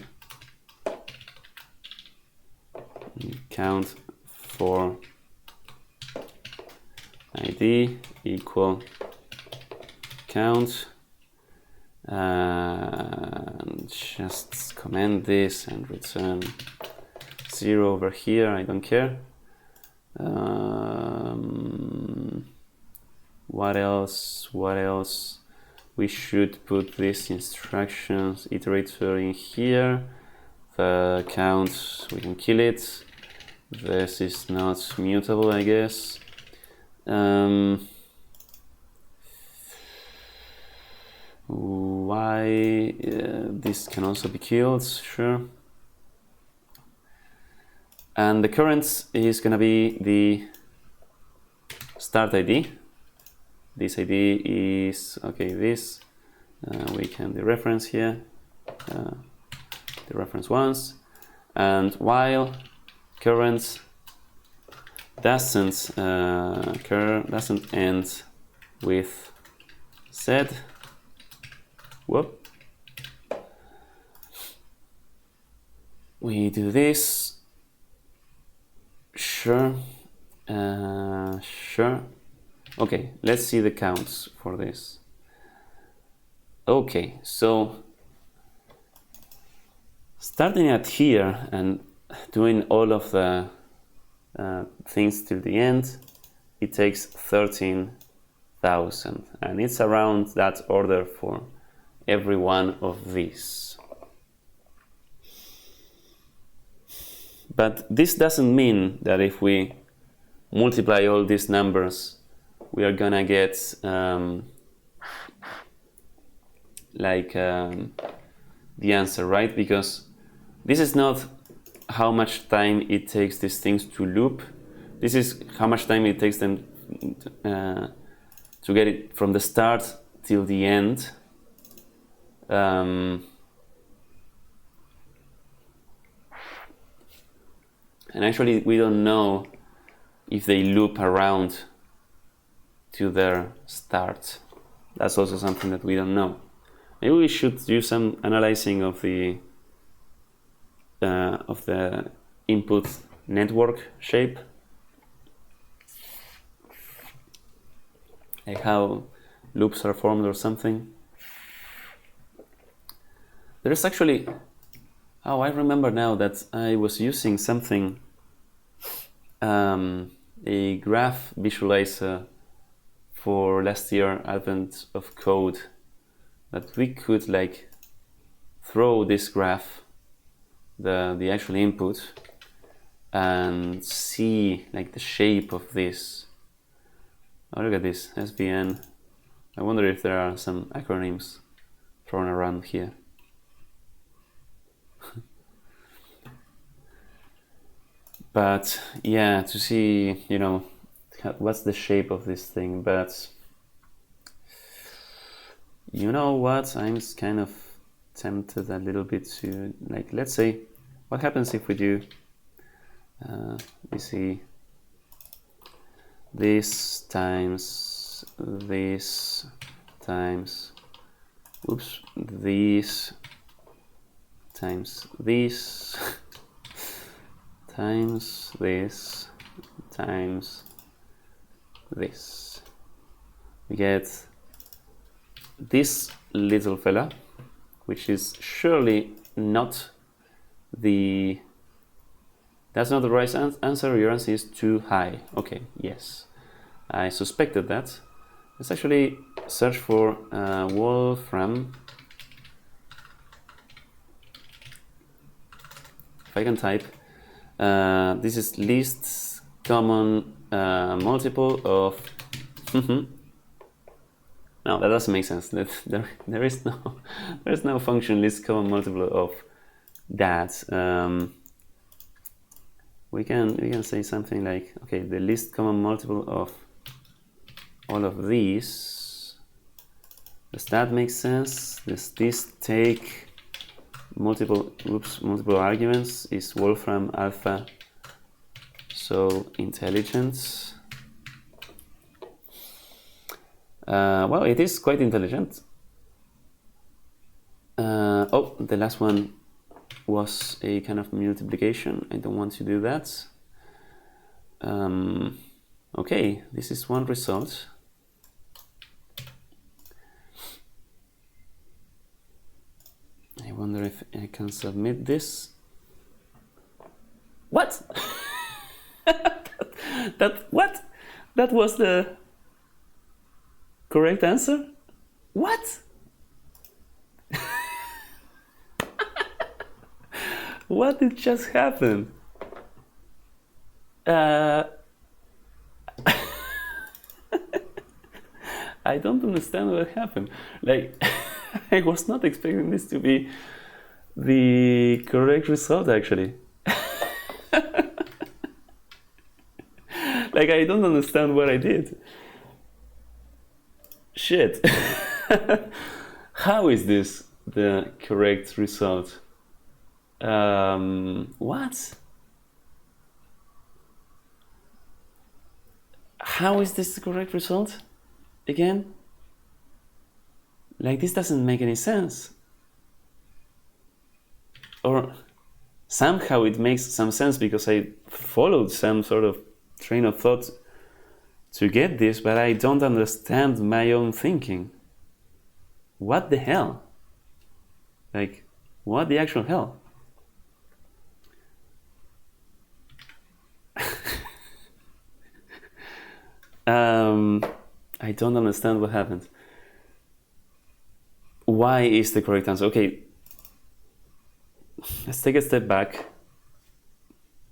count for ID equal count, and just comment this and return 0 over here. I don't care. What else? We should put this instructions iterator in here. The count, we can kill it. This is not mutable, I guess. Why this can also be killed, sure. And the current is gonna be the start ID. This ID is, okay, this, we can dereference here, dereference once, and while current doesn't end with Z, whoop, we do this, sure, sure. Okay, let's see the counts for this. Okay, so starting at here and doing all of the things till the end, it takes 13,000, and it's around that order for every one of these. But this doesn't mean that if we multiply all these numbers, we are gonna get the answer, right? Because this is not how much time it takes these things to loop. This is how much time it takes them to get it from the start till the end. And actually, we don't know if they loop around to their start. That's also something that we don't know. Maybe we should do some analyzing of the input network shape, like how loops are formed or something. There's actually, oh, I remember now that I was using something, a graph visualizer for last year Advent of Code, that we could like throw this graph, the actual input, and see like the shape of this. Oh, look at this, SVN. I wonder if there are some acronyms thrown around here. But yeah, to see, you know, what's the shape of this thing. But you know what, I'm kind of tempted a little bit to, like, let's say, what happens if we do, we see this times this times, oops, this times this times this times this. We get this little fella, which is surely not the, that's not the right answer. Your answer is too high. Okay, yes, I suspected that. Let's actually search for Wolfram. If I can type, this is least common multiple of no, that doesn't make sense. There is no function least common multiple of that. We can say something like, okay, the least common multiple of all of these. Does that make sense? Does this take multiple arguments? Is Wolfram alpha so intelligent? Well, it is quite intelligent. Oh, the last one was a kind of multiplication. I don't want to do that. Okay, this is one result. I wonder if I can submit this. What? What? That was the correct answer? What? What did just happen? I don't understand what happened. Like, I was not expecting this to be the correct result, actually. Like, I don't understand what I did. Shit. How is this the correct result? What? How is this the correct result? Again? Like, this doesn't make any sense. Or somehow it makes some sense because I followed some sort of train of thought to get this, but I don't understand my own thinking. What the hell? Like, what the actual hell? I don't understand what happened. Why is the correct answer? Okay, let's take a step back.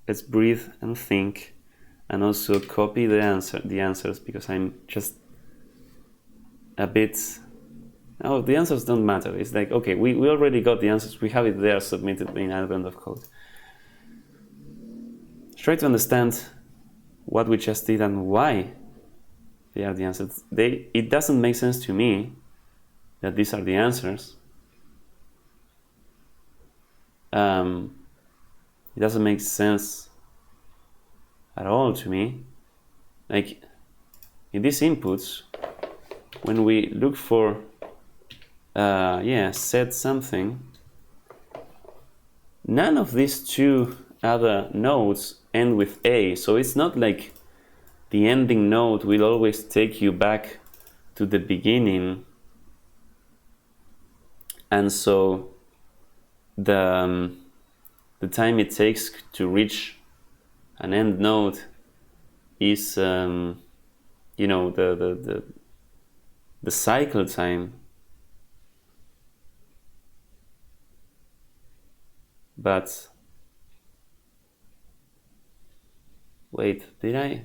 Let's breathe and think, and also copy the answers, because I'm just a bit. Oh, the answers don't matter. It's like, okay, we already got the answers. We have it there submitted in Advent of Code. Try to understand what we just did and why they are the answers. It doesn't make sense to me that these are the answers. it doesn't make sense at all to me. Like in these inputs, when we look for set something, none of these two other nodes end with A, so it's not like the ending node will always take you back to the beginning, and so the time it takes to reach an end node is the cycle time. But wait, did I?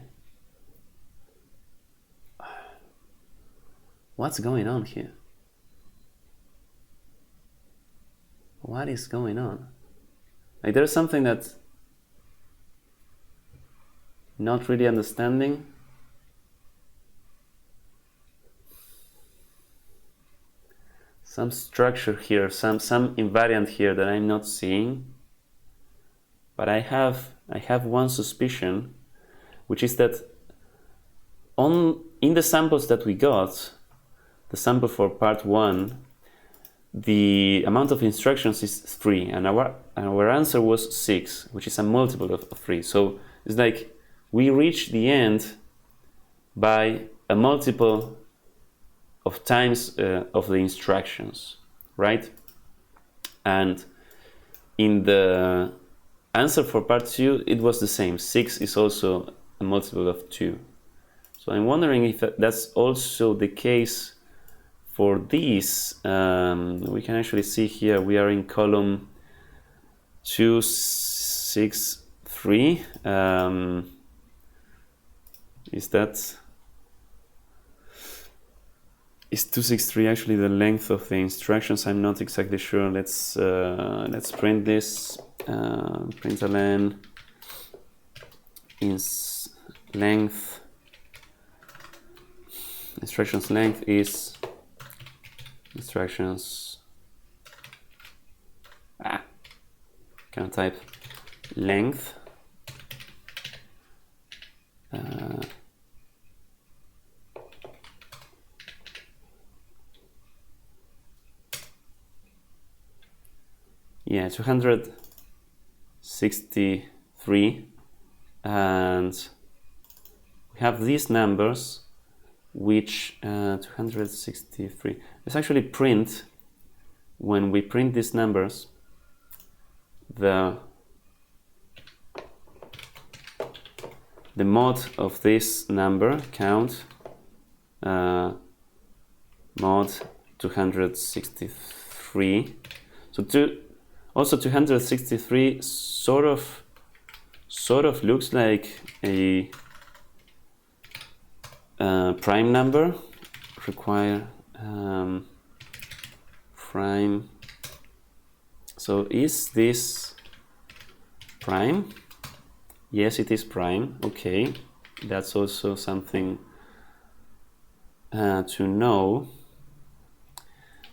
What's going on here? What is going on? Like there's something that's not really understanding. Some structure here, some invariant here that I'm not seeing. But I have one suspicion, which is that in the samples that we got, the sample for part 1, the amount of instructions is 3, and our answer was 6, which is a multiple of 3. So it's like we reach the end by a multiple of times of the instructions, right? And in the answer for part 2, it was the same. 6 is also a multiple of 2. So I'm wondering if that's also the case for these. We can actually see here we are in column 263. Is 263 actually the length of the instructions? I'm not exactly sure. Let's print this. Println is length. Instructions length is instructions. Can I type length? Yeah, 263, and we have these numbers, which 263. Let's actually print, when we print these numbers, the mod of this number, count, mod 263. So also 263 sort of looks like a prime number. Require prime. So is this prime? Yes, it is prime. Okay, that's also something to know.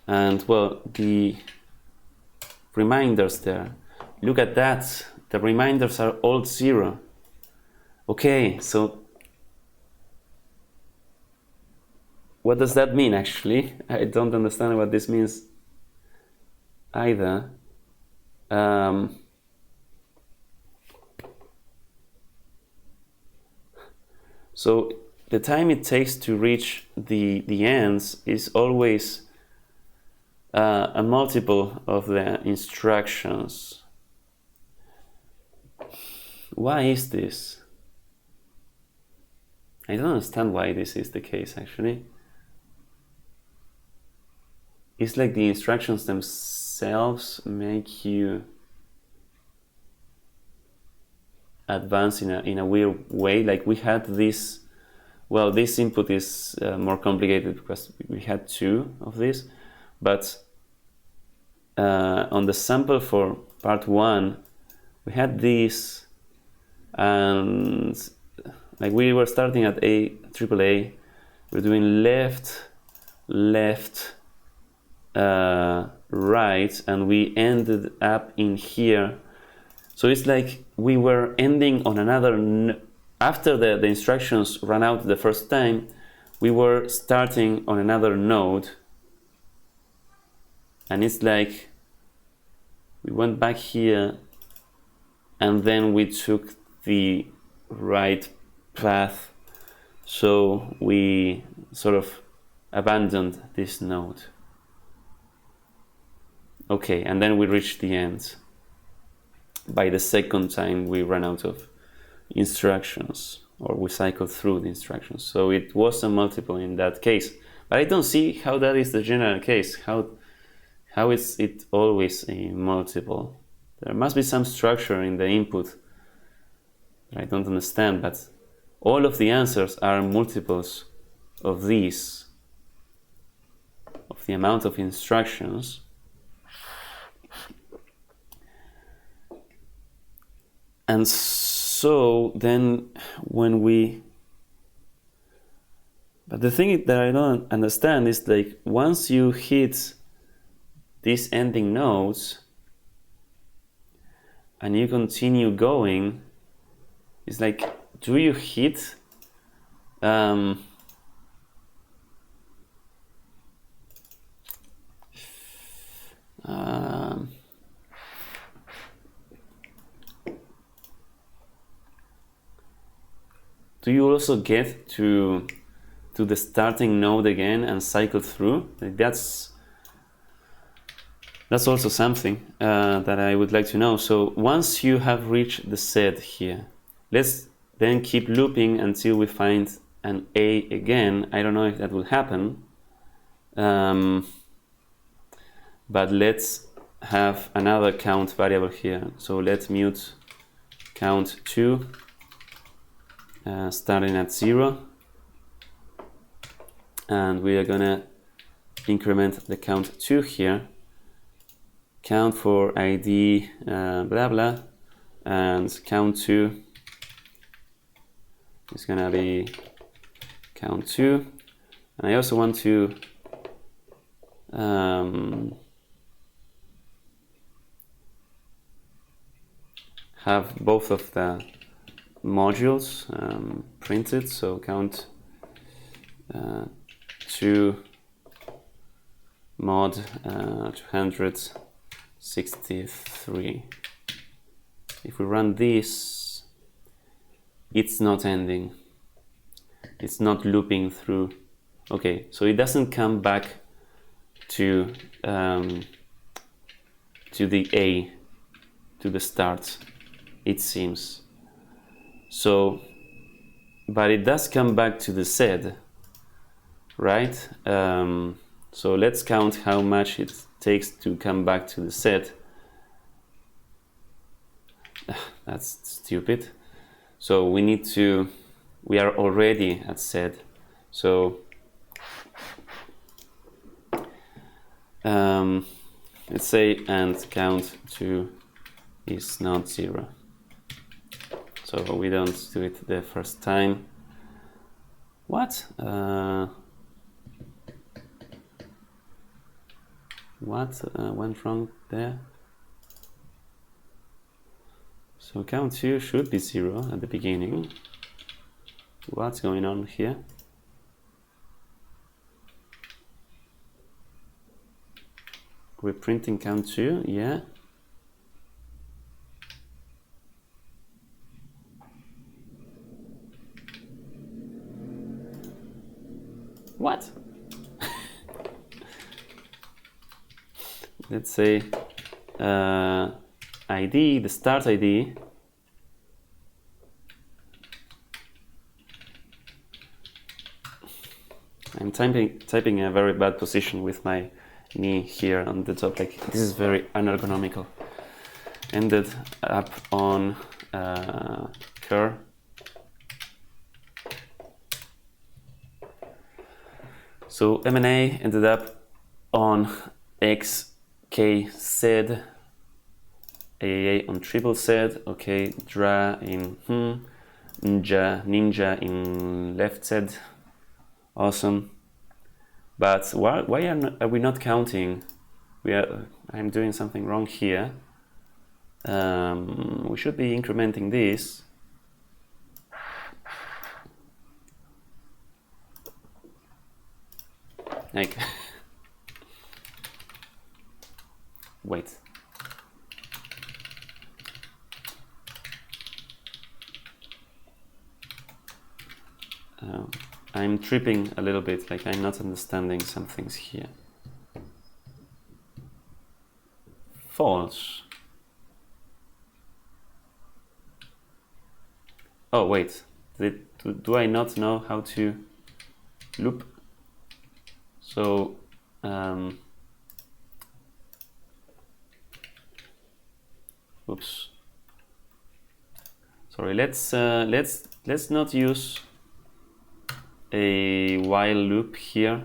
And well, the reminders there, look at that, the reminders are all 0. Okay, so what does that mean actually? I don't understand what this means either. So the time it takes to reach the ends is always a multiple of the instructions. Why is this? I don't understand why this is the case actually. It's like the instructions themselves make you advance in a weird way. Like we had this, well, this input is more complicated because we had 2 of this, but on the sample for part 1 we had this, and like we were starting at AAA, we're doing left, right and we ended up in here. So it's like we were ending on another, after the instructions ran out the first time, we were starting on another node. And it's like we went back here and then we took the right path. So we sort of abandoned this node. Okay, and then we reached the end. By the second time we ran out of instructions, or we cycled through the instructions. So it was a multiple in that case. But I don't see how that is the general case. How is it always a multiple? There must be some structure in the input that I don't understand, but all of the answers are multiples of these, of the amount of instructions. And so then when we, but the thing that I don't understand is like once you hit these ending nodes and you continue going, it's like, do you hit do you also get to the starting node again and cycle through? Like that's also something that I would like to know. So once you have reached the set here, let's then keep looping until we find an A again. I don't know if that will happen, but let's have another count variable here. So let's mute count2 starting at 0, and we are gonna increment the count2 here, count for ID blah blah, and count2 is gonna be count2, and I also want to have both of the modules printed, so count 2 mod 263. If we run this, it's not ending, it's not looping through. Okay, so it doesn't come back to the A, to the start, it seems. So, but it does come back to the Z, right? So let's count how much it takes to come back to the Z. That's stupid. So we are already at Z. So let's say and count2 is not 0. So we don't do it the first time. What? What went wrong there? So count2 should be 0 at the beginning. What's going on here? We're printing count2, yeah. What? Let's say ID, the start ID. I'm typing a very bad position with my knee here on the top. Like this is very unergonomical. Ended up on cur. So MNA ended up on XKZ, AAA on triple Z, okay, dra in ninja in left Z, awesome. But why are we not counting I'm doing something wrong here. We should be incrementing this. Like, wait. I'm tripping a little bit, like I'm not understanding some things here. False. Oh, wait. Do I not know how to loop? So, oops. Sorry. Let's not use a while loop here.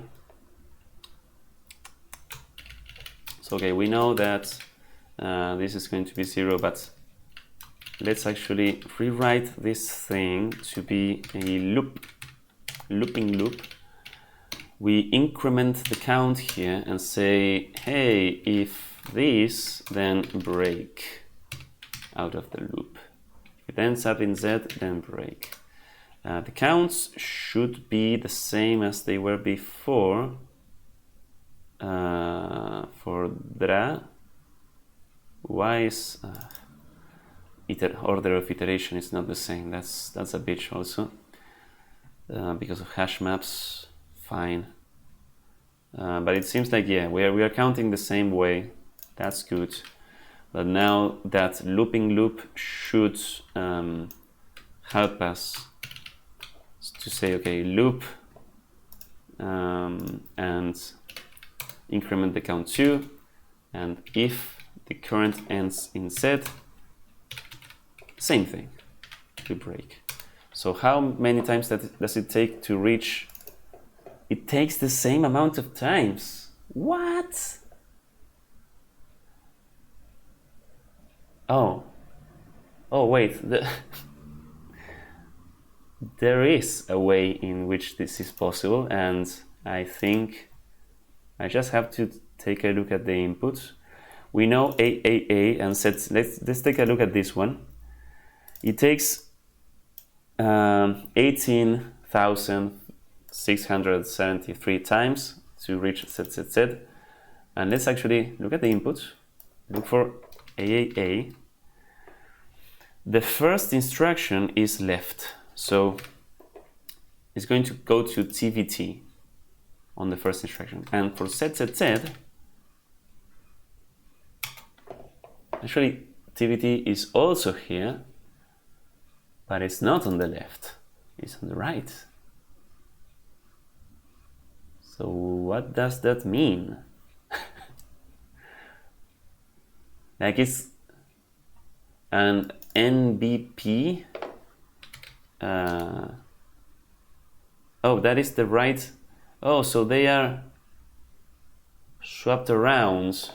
So, okay, we know that this is going to be 0, but let's actually rewrite this thing to be a looping loop. We increment the count here and say, hey, if this, then break out of the loop. If it ends up in Z, then break. The counts should be the same as they were before. For DRA, why is order of iteration is not the same? That's a bitch also, because of hash maps. Fine, but it seems like, yeah, we are counting the same way. That's good. But now that looping loop should help us to say, okay, loop and increment the count 2, and if the current ends in Z, same thing, we break. So how many times does it take to reach? It takes the same amount of times. What? Oh wait, there is a way in which this is possible, and I think I just have to take a look at the input. We know AAA and sets. Let's take a look at this one. It takes 18,673 times to reach ZZZ. And let's actually look at the input. Look for AAA. The first instruction is left, so it's going to go to TVT on the first instruction. And for ZZZ, actually TVT is also here, but it's not on the left, it's on the right. So what does that mean? Like, it's an NBP. Oh, that is the right. Oh, so they are swapped around.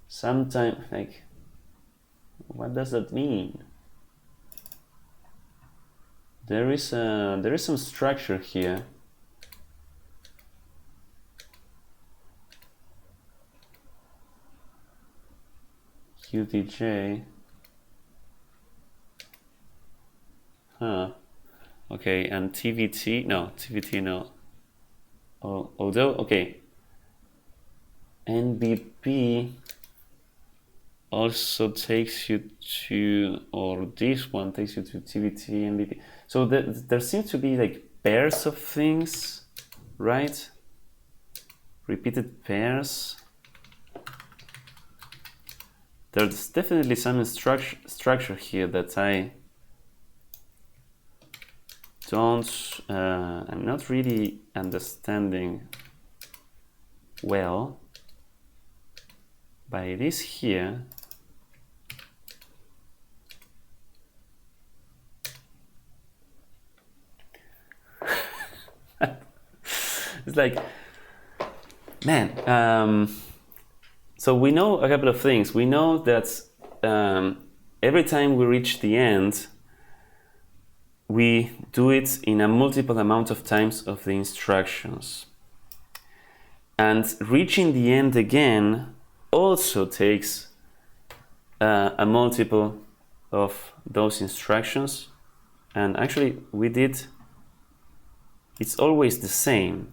Sometimes, like, what does that mean? There is some structure here. QTJ. Huh. Okay, and TVT, no, TVT, no. Oh, although, okay. NBP also takes you to, or this one takes you to TVT, NBP. So there seems to be like pairs of things, right? Repeated pairs. There's definitely some structure here that I'm not really understanding well. But it is here. It's like, man, so we know a couple of things. We know that every time we reach the end, we do it in a multiple amount of times of the instructions. And reaching the end again also takes a multiple of those instructions. And actually it's always the same.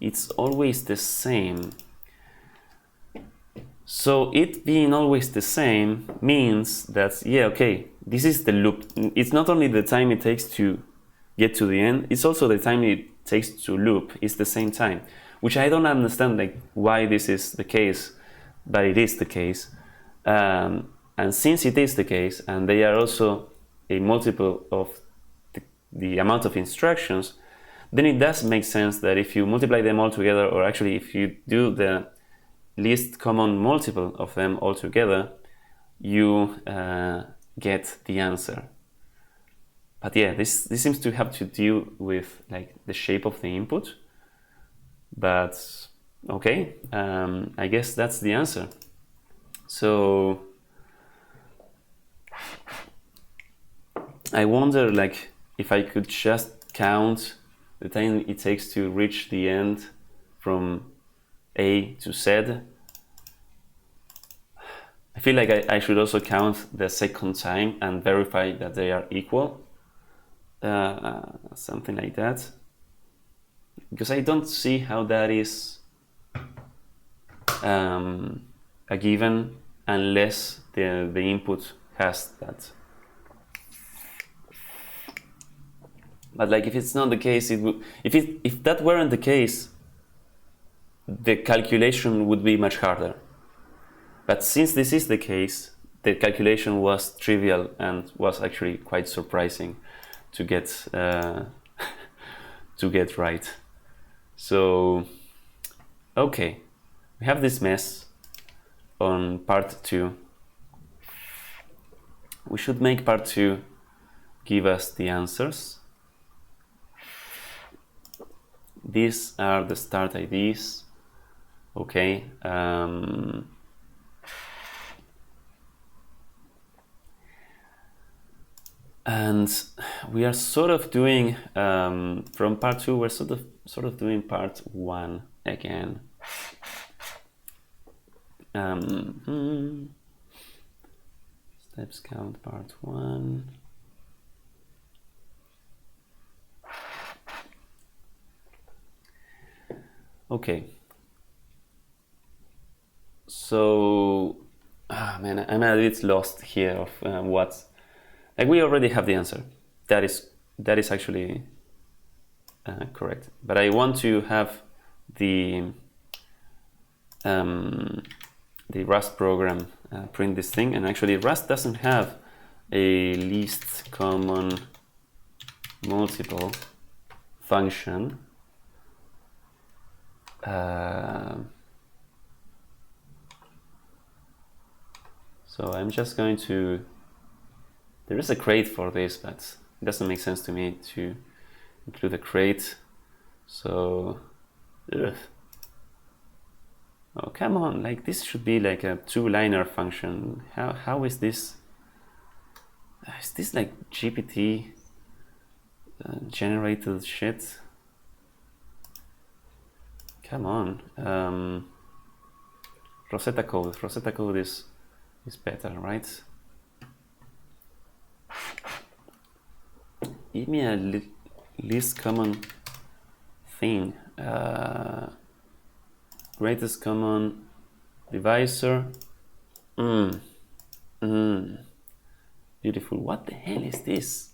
It's always the same. So it being always the same means that, yeah, okay, this is the loop. It's not only the time it takes to get to the end, it's also the time it takes to loop. It's the same time, which I don't understand, like, why this is the case, but it is the case. And since it is the case, and they are also a multiple of the amount of instructions, then it does make sense that if you multiply them all together, or actually if you do the least common multiple of them all together, you get the answer. But yeah, this seems to have to do with like the shape of the input. But okay, I guess that's the answer. So I wonder, like, if I could just count the time it takes to reach the end from A to Z. I feel like I should also count the second time and verify that they are equal. Something like that. Because I don't see how that is a given unless the input has that. But like, if it's not the case, it would. If that weren't the case, the calculation would be much harder. But since this is the case, the calculation was trivial and was actually quite surprising to get to get right. So okay, we have this mess on part 2. We should make part 2 give us the answers. These are the start IDs. Okay. And we are sort of doing from part 2. We're sort of doing part 1 again. Steps count part 1. Okay. So, man, I'm a bit lost here of what. Like, we already have the answer. That is actually correct. But I want to have the Rust program print this thing. And actually, Rust doesn't have a least common multiple function. So I'm just going to. There is a crate for this, but it doesn't make sense to me to include a crate. So, oh, come on! Like, this should be like a 2-liner function. How is this? Is this like GPT generated shit? Come on. Rosetta code. Rosetta code is better, right? Give me a least common thing. Greatest common divisor. Beautiful. What the hell is this?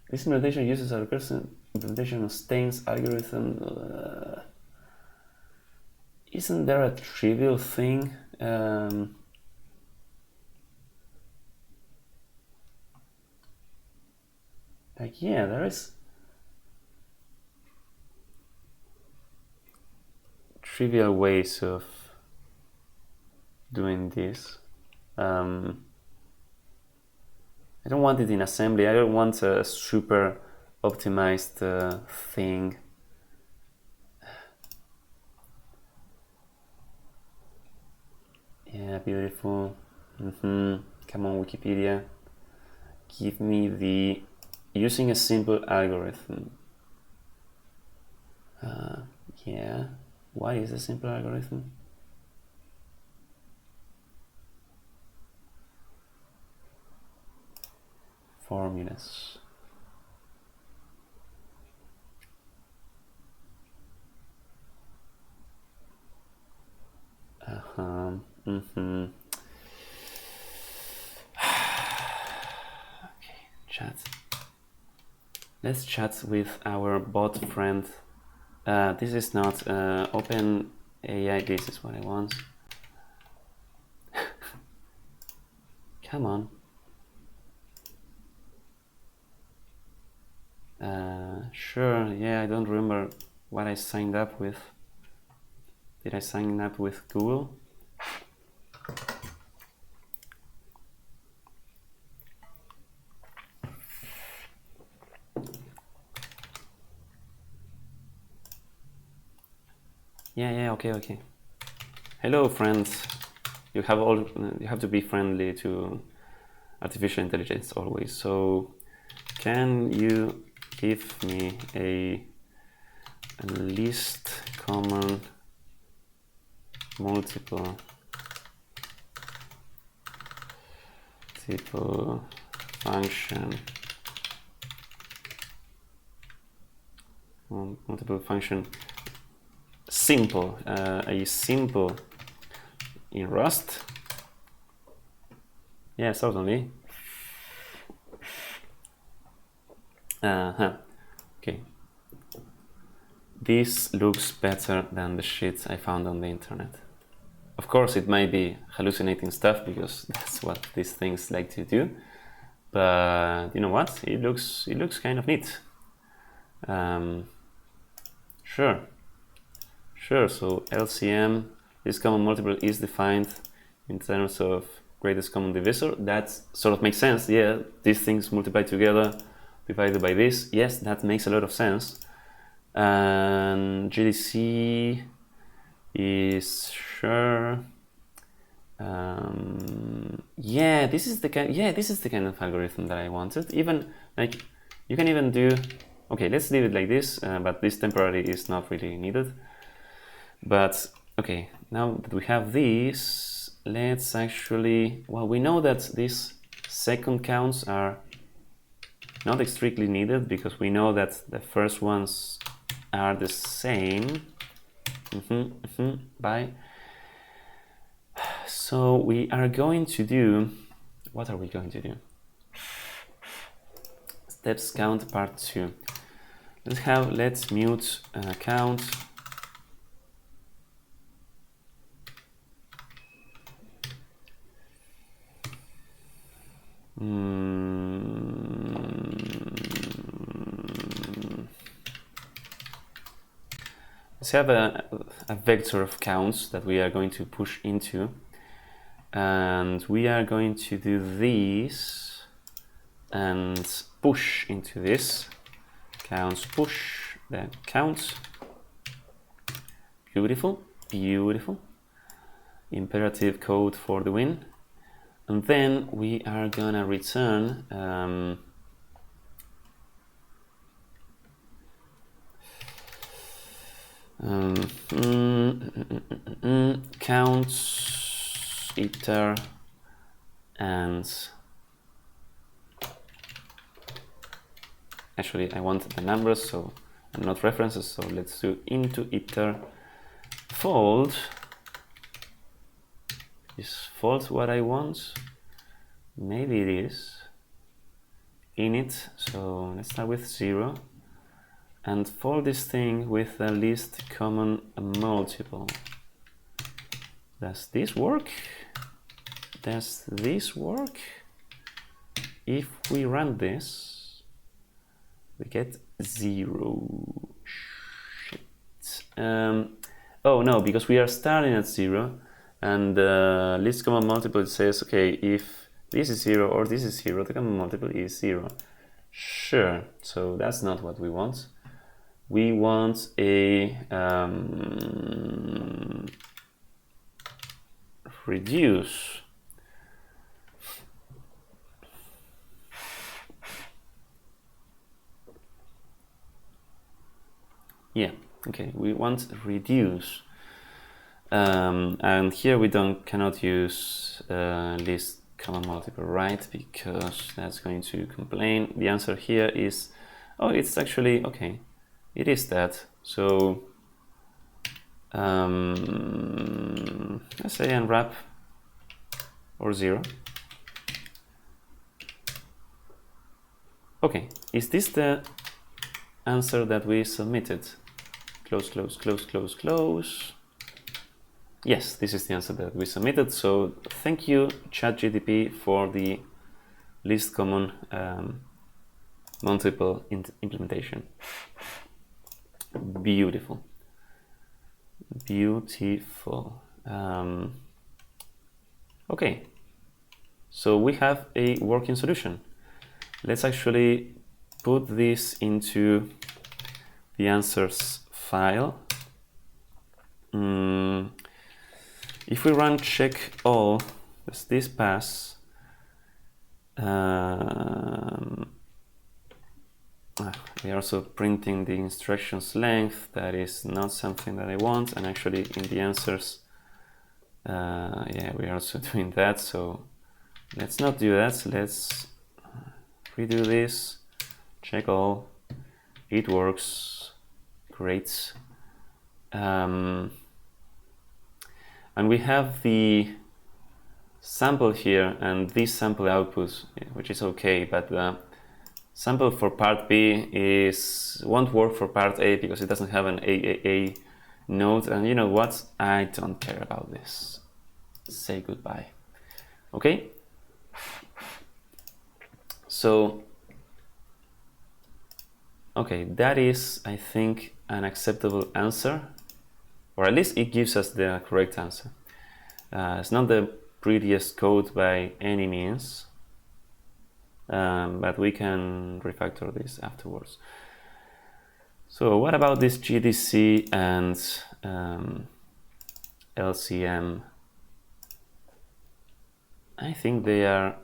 This implementation uses a recursive implementation of Stein's algorithm. Isn't there a trivial thing? Like, yeah, there is trivial ways of doing this. I don't want it in assembly. I don't want a super optimized thing. Yeah, beautiful. Come on, Wikipedia. Give me the using a simple algorithm. Yeah, what is a simple algorithm? Formulas. Okay, chat. Let's chat with our bot friend. This is not open AI. This is what I want. Come on. Sure. Yeah, I don't remember what I signed up with. Did I sign up with Google? Yeah. Okay. Hello, friends. You have to be friendly to artificial intelligence always. So, can you give me a least common multiple function? Multiple function. Simple. A simple in Rust. Yeah, certainly. Okay. This looks better than the shit I found on the internet. Of course, it might be hallucinating stuff because that's what these things like to do. But you know what? It looks kind of neat. Sure. So LCM, this common multiple is defined in terms of greatest common divisor. That sort of makes sense. Yeah, these things multiply together, divided by this. Yes, that makes a lot of sense. And GDC is sure. Yeah, this is the kind of algorithm that I wanted. Even like you can even do. Okay, let's leave it like this. But this temporary is not really needed. But okay, now that we have these, let's actually. Well, we know that these second counts are not strictly needed because we know that the first ones are the same. Bye. So we are going to do. What are we going to do? Steps count part 2. Let's mute count. Let's have a vector of counts that we are going to push into, and we are going to do this and push into this. Counts push, then counts. Beautiful. Imperative code for the win. And then we are gonna return counts iter and actually I want the numbers so and not references, so let's do into iter fold. Is fold what I want? Maybe it is. Init, so let's start with 0 and fold this thing with the least common multiple. Does this work? If we run this, we get 0. Shit. Oh no, because we are starting at 0 and least common multiple says, okay, if this is 0 or this is 0, the common multiple is 0. Sure, so that's not what we want. We want a reduce. Yeah, okay, we want reduce. And here we cannot use list common multiple, right? Because that's going to complain. The answer here is, oh, it's actually, okay, it is that. So let's say unwrap or 0. Okay, is this the answer that we submitted? Close, close, close, close, close. Yes, this is the answer that we submitted. So thank you, ChatGPT, for the least common multiple implementation. Beautiful. Beautiful. Okay, so we have a working solution. Let's actually put this into the answers file. If we run check all, does this pass? We are also printing the instructions length. That is not something that I want. And actually in the answers, yeah, we are also doing that. So let's not do that. Let's redo this, check all, it works, great. And we have the sample here and this sample output, which is okay, but the sample for part B won't work for part A because it doesn't have an AAA node. And you know what? I don't care about this. Say goodbye. Okay? So, okay, that is, I think, an acceptable answer, or at least it gives us the correct answer. It's not the prettiest code by any means, but we can refactor this afterwards. So what about this GDC and LCM? I think they are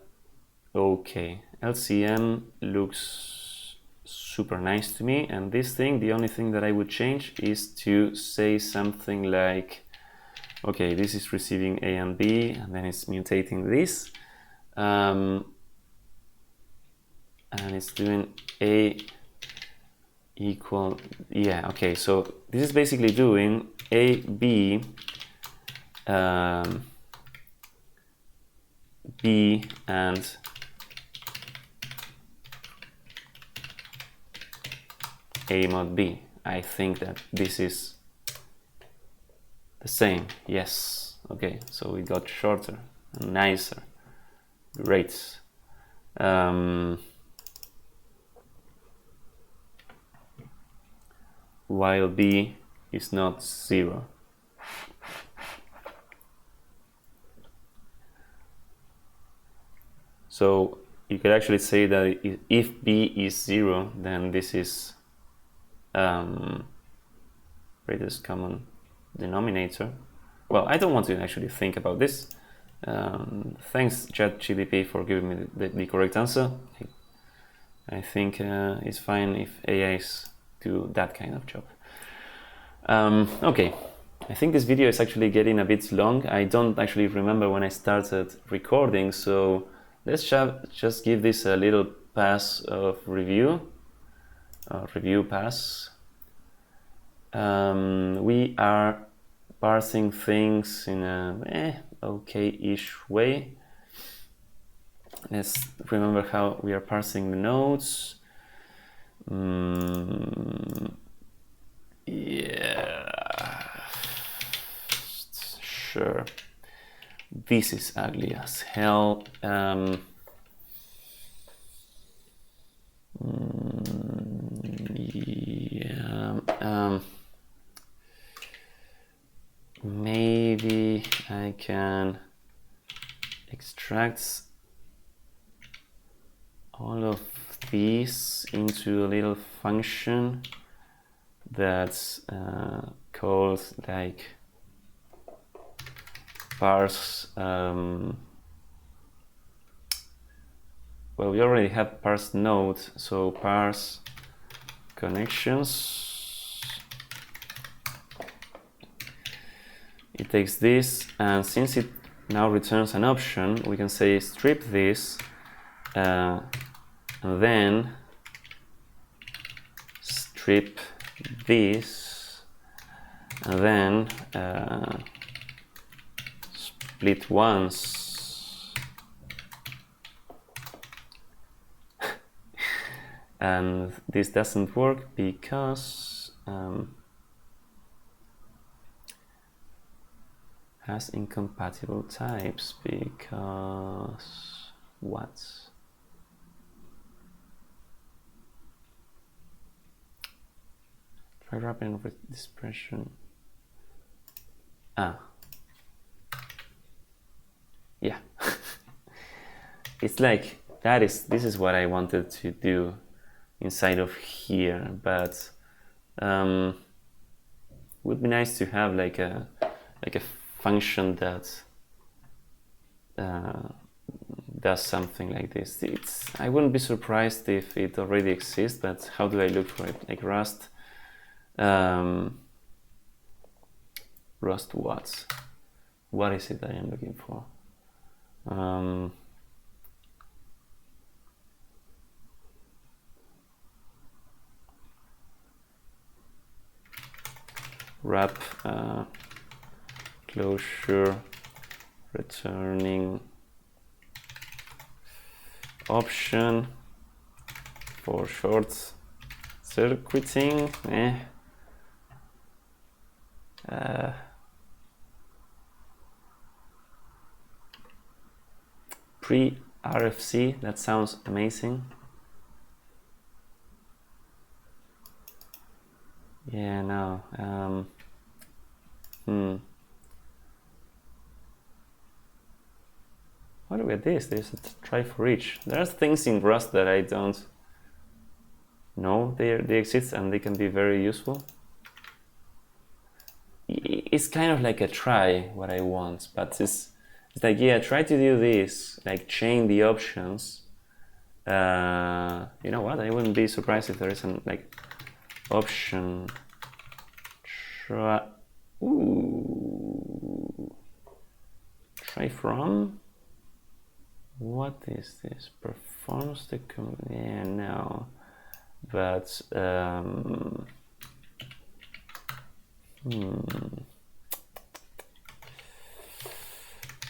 okay. LCM looks super nice to me, and this thing, the only thing that I would change is to say something like, okay, this is receiving A and B, and then it's mutating this, and it's doing A equal, yeah, okay, so this is basically doing A, B, B and A mod B. I think that this is the same. Yes. Okay, so we got shorter and nicer. Great. While B is not 0. So you could actually say that if B is 0, then this is greatest common denominator. Well, I don't want to actually think about this. Thanks ChatGPT for giving me the correct answer. I think it's fine if AIs do that kind of job. Okay, I think this video is actually getting a bit long. I don't actually remember when I started recording, so let's just give this a little pass of review. Review pass. We are parsing things in a okay-ish way. Let's remember how we are parsing the nodes. Yeah, sure. This is ugly as hell. Maybe I can extract all of these into a little function that's called like parse. Well, we already have parse node, so parse connections it takes this, and since it now returns an option, we can say strip this, and then strip this, and then split once, and this doesn't work because has incompatible types, because what? Try wrapping with expression. Yeah. It's like this is what I wanted to do inside of here, but would be nice to have like a function that does something like this. I wouldn't be surprised if it already exists, but how do I look for it? Like Rust. Rust what? What is it I am looking for? Wrap closure returning option for short circuiting. Pre-RFC, that sounds amazing. Yeah, no. What about this? There's a try for each. There's things in Rust that I don't know they exist, and they can be very useful. It's kind of like a try what I want, but it's like, yeah, try to do this, like chain the options. You know what? I wouldn't be surprised if there isn't like option try. Ooh, try from. What is this? Performs the yeah, no, but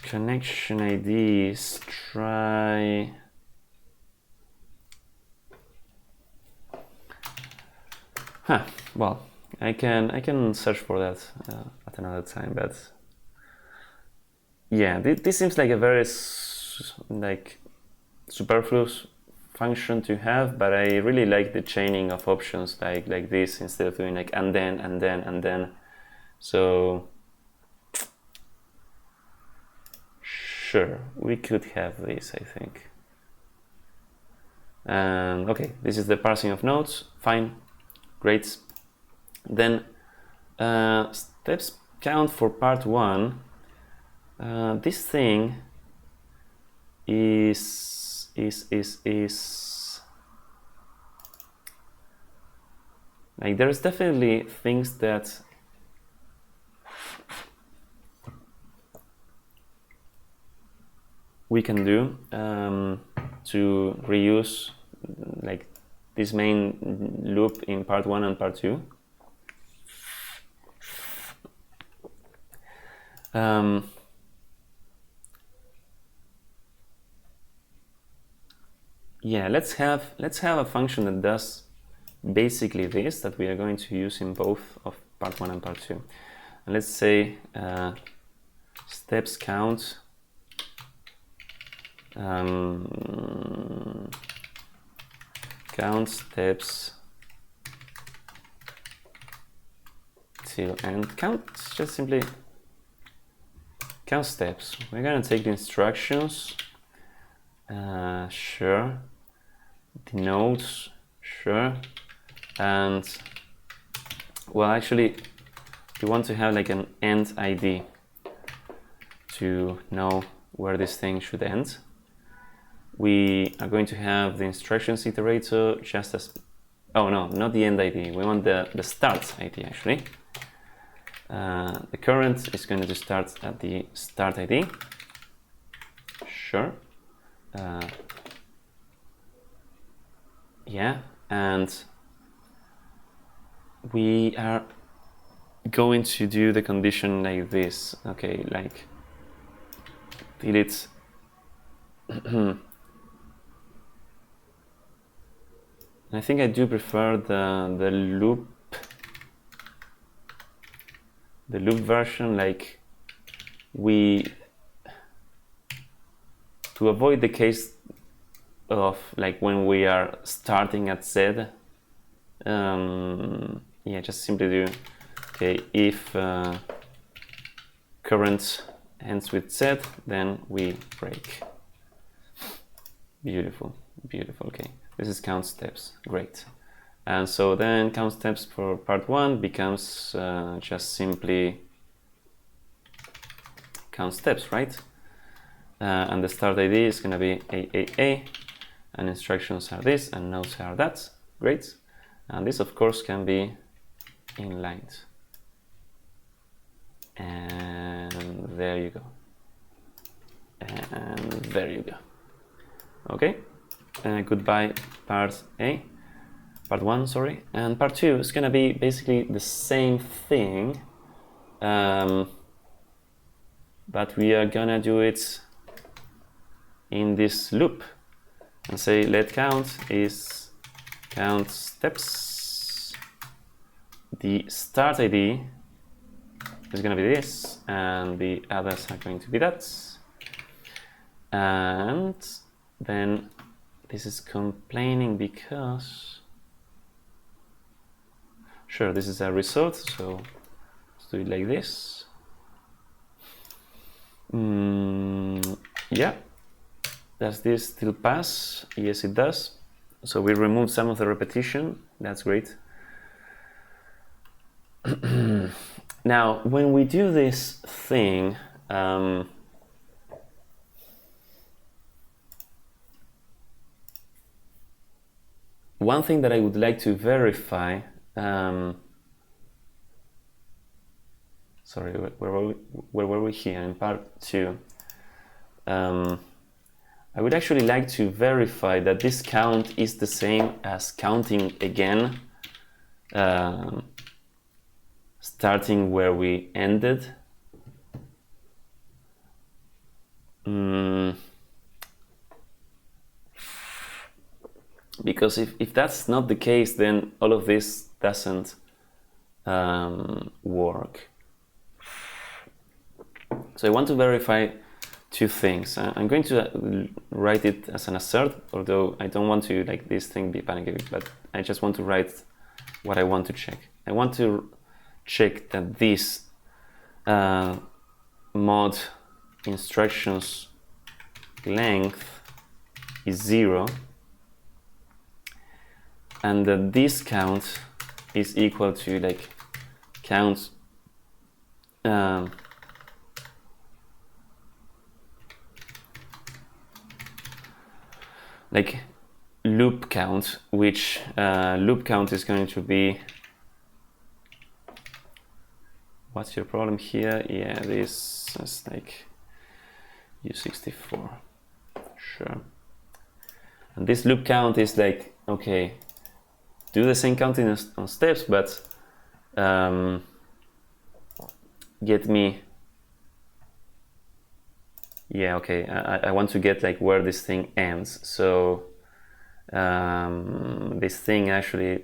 connection IDs. Try. Well, I can search for that at another time, but yeah, this seems like a very like superfluous function to have, but I really like the chaining of options like this, instead of doing like and then. So sure, we could have this, I think. And okay, this is the parsing of nodes. Fine, great. Then steps count for part 1. This thing is like, there's definitely things that we can do to reuse like this main loop in part 1 and part 2. Yeah, let's have a function that does basically this, that we are going to use in both of part 1 and part 2. And let's say steps count count steps till end. Count, just simply count steps. We're going to take the instructions, sure, the nodes, sure, and well, actually we want to have like an end ID to know where this thing should end. We are going to have the instructions iterator just as, oh no, not the end ID, we want the start ID actually. The current is going to start at the start ID. Sure. Yeah, and we are going to do the condition like this. Okay, like delete. I think I do prefer the loop version, like to avoid the case of like when we are starting at Z. Yeah, just simply do okay if current ends with Z, then we break. Beautiful, beautiful. Okay, this is count steps. Great. And so then count steps for part 1 becomes just simply count steps, right? And the start ID is going to be AAA, and instructions are this, and nodes are that. Great. And this, of course, can be inlined. And there you go. And there you go. Okay. Goodbye, part 1, sorry. And part 2 is going to be basically the same thing, but we are going to do it in this loop and say let count is count steps. The start ID is going to be this, and the others are going to be that. And then this is complaining because, sure, this is a result, so let's do it like this. Yeah, does this still pass? Yes, it does. So we remove some of the repetition. That's great. Now, when we do this thing, one thing that I would like to verify, sorry, where were we here in part 2? I would actually like to verify that this count is the same as counting again, starting where we ended. Because if that's not the case, then all of this doesn't work. So I want to verify 2 things. I'm going to write it as an assert, although I don't want to like this thing be panicking, but I just want to write what I want to check. I want to check that this mod instructions length is 0, and that this count is equal to like count like loop count, which loop count is going to be, what's your problem here? Yeah, this is like U64, sure. And this loop count is like, okay, do the same counting on steps, but get me, yeah, okay, I want to get like where this thing ends. So this thing actually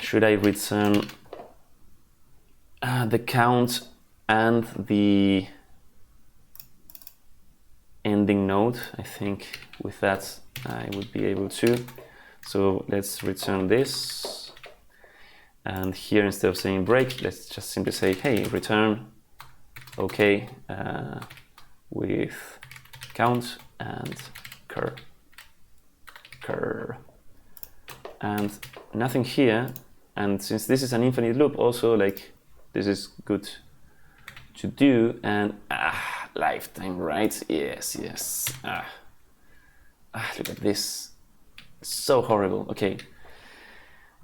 should I return the count and the ending node? I think with that I would be able to. So let's return this, and here instead of saying break, let's just simply say, hey, return okay with count and cur, and nothing here. And since this is an infinite loop, also like this is good to do. And lifetime, right? Yes. Look at this, so horrible. Okay,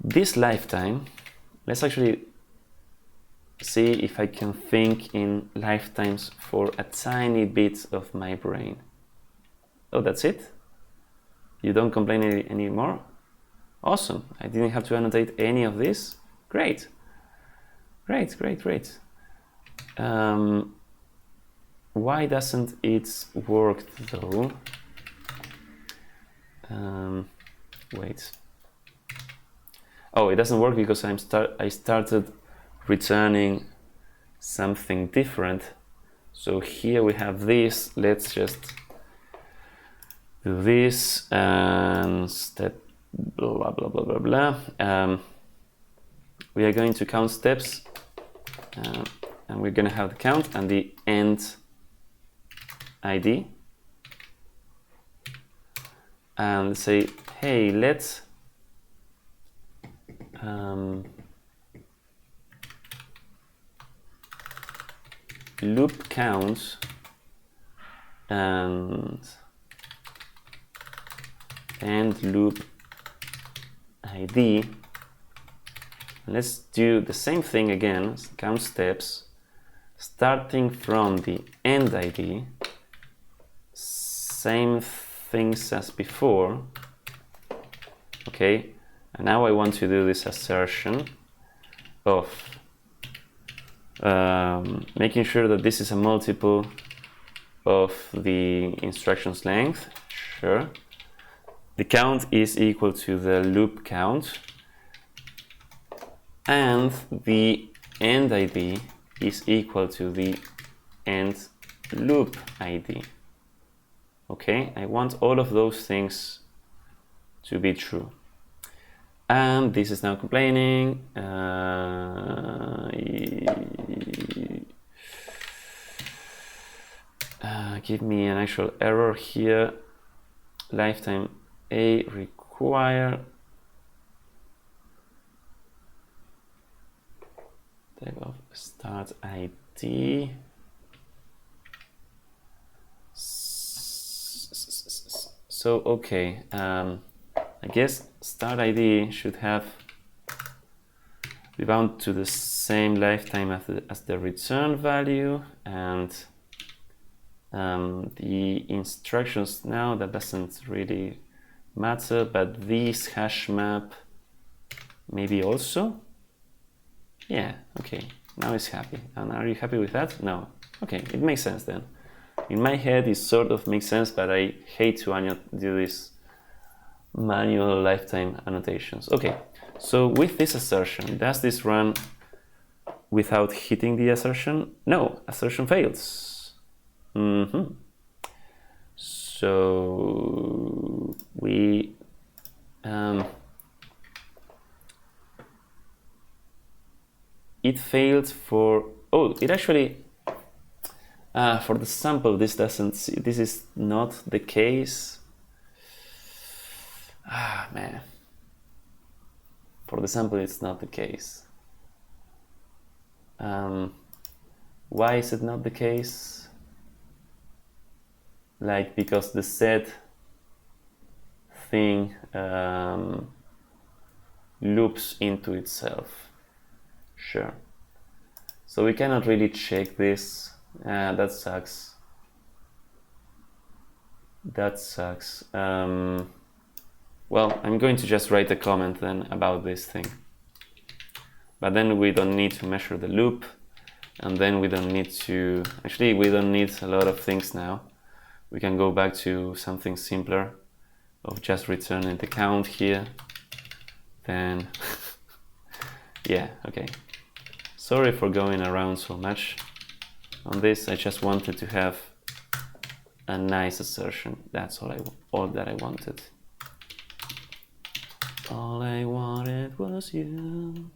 this lifetime Let's actually see if I can think in lifetimes for a tiny bit of my brain. Oh, that's it? You don't complain anymore? Awesome. I didn't have to annotate any of this. Great. Great, great, great. Why doesn't it work though? Wait. Oh, it doesn't work because I started returning something different. So here we have this. Let's just do this and step blah blah blah blah blah. We are going to count steps, and we're going to have the count and the end ID, and say, hey, let's loop count and end loop ID. Let's do the same thing again, count steps, starting from the end ID, same things as before. Okay, and now I want to do this assertion of making sure that this is a multiple of the instruction's length. Sure. The count is equal to the loop count, and the end ID is equal to the end loop ID. Okay, I want all of those things to be true. And this is now complaining. Give me an actual error here. Lifetime A require type of start ID. So okay, I guess start ID should have be bound to the same lifetime as the return value, and the instructions now, that doesn't really matter, but this hash map maybe also. Yeah, okay, now it's happy. And are you happy with that? No. Okay, it makes sense then. In my head it sort of makes sense, but I hate to do this manual lifetime annotations. Okay, so with this assertion, does this run without hitting the assertion? No, assertion fails. So we it failed for, oh, it actually for the sample this is not the case. Ah man, for the sample it's not the case. Why is it not the case? Like, because the set thing loops into itself. Sure. So we cannot really check this. That sucks. That sucks. Well, I'm going to just write a comment then about this thing. But then we don't need to measure the loop, and then we don't need to, actually we don't need a lot of things now. We can go back to something simpler of just returning the count here. Then, yeah, okay. Sorry for going around so much on this. I just wanted to have a nice assertion. That's all that I wanted. All I wanted was you.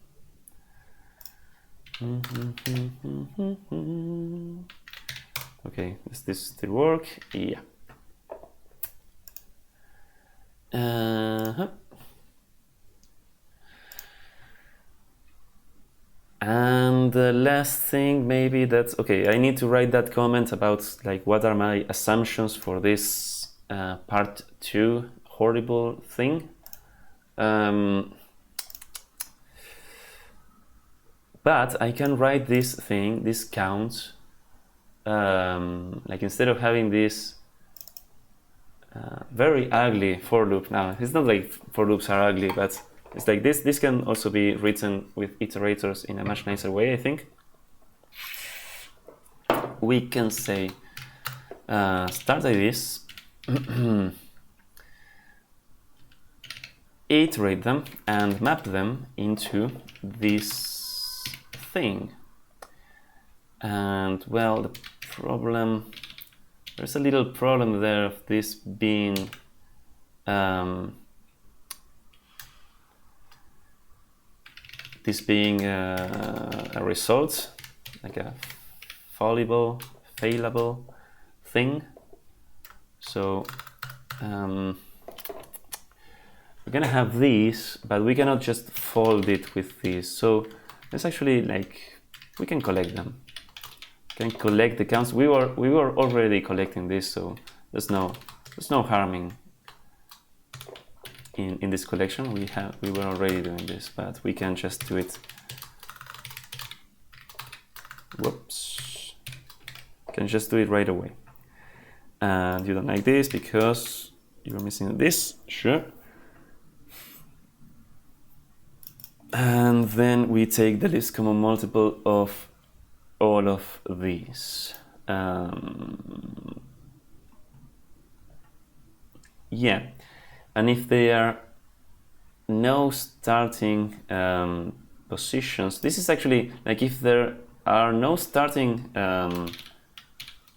Okay, does this still work? Yeah. And the last thing, maybe that's okay. I need to write that comment about like what are my assumptions for this part 2 horrible thing. But I can write this thing, this count, like instead of having this very ugly for loop. Now, it's not like for loops are ugly, but it's like this. This can also be written with iterators in a much nicer way, I think. We can say start like this, iterate them, and map them into this thing. And well, the problem, there's a little problem there of this being a result, like a failable thing. So we're gonna have these, but we cannot just fold it with this. So let's actually, like, we can collect them. Can collect the counts. We were already collecting this, so there's no harming in this collection. We were already doing this, but we can just do it. Whoops! Can just do it right away. And you don't like this because you're missing this. Sure. And then we take the least common multiple of all of these. Yeah, and if there are no starting positions, this is actually like if there are no starting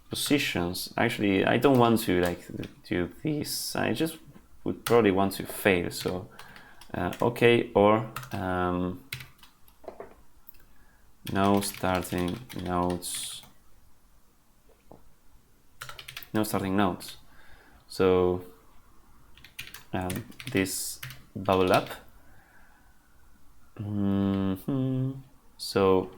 positions. Actually, I don't want to like do this. I just would probably want to fail. So okay, or no starting nodes. No starting nodes. So this bubble up. So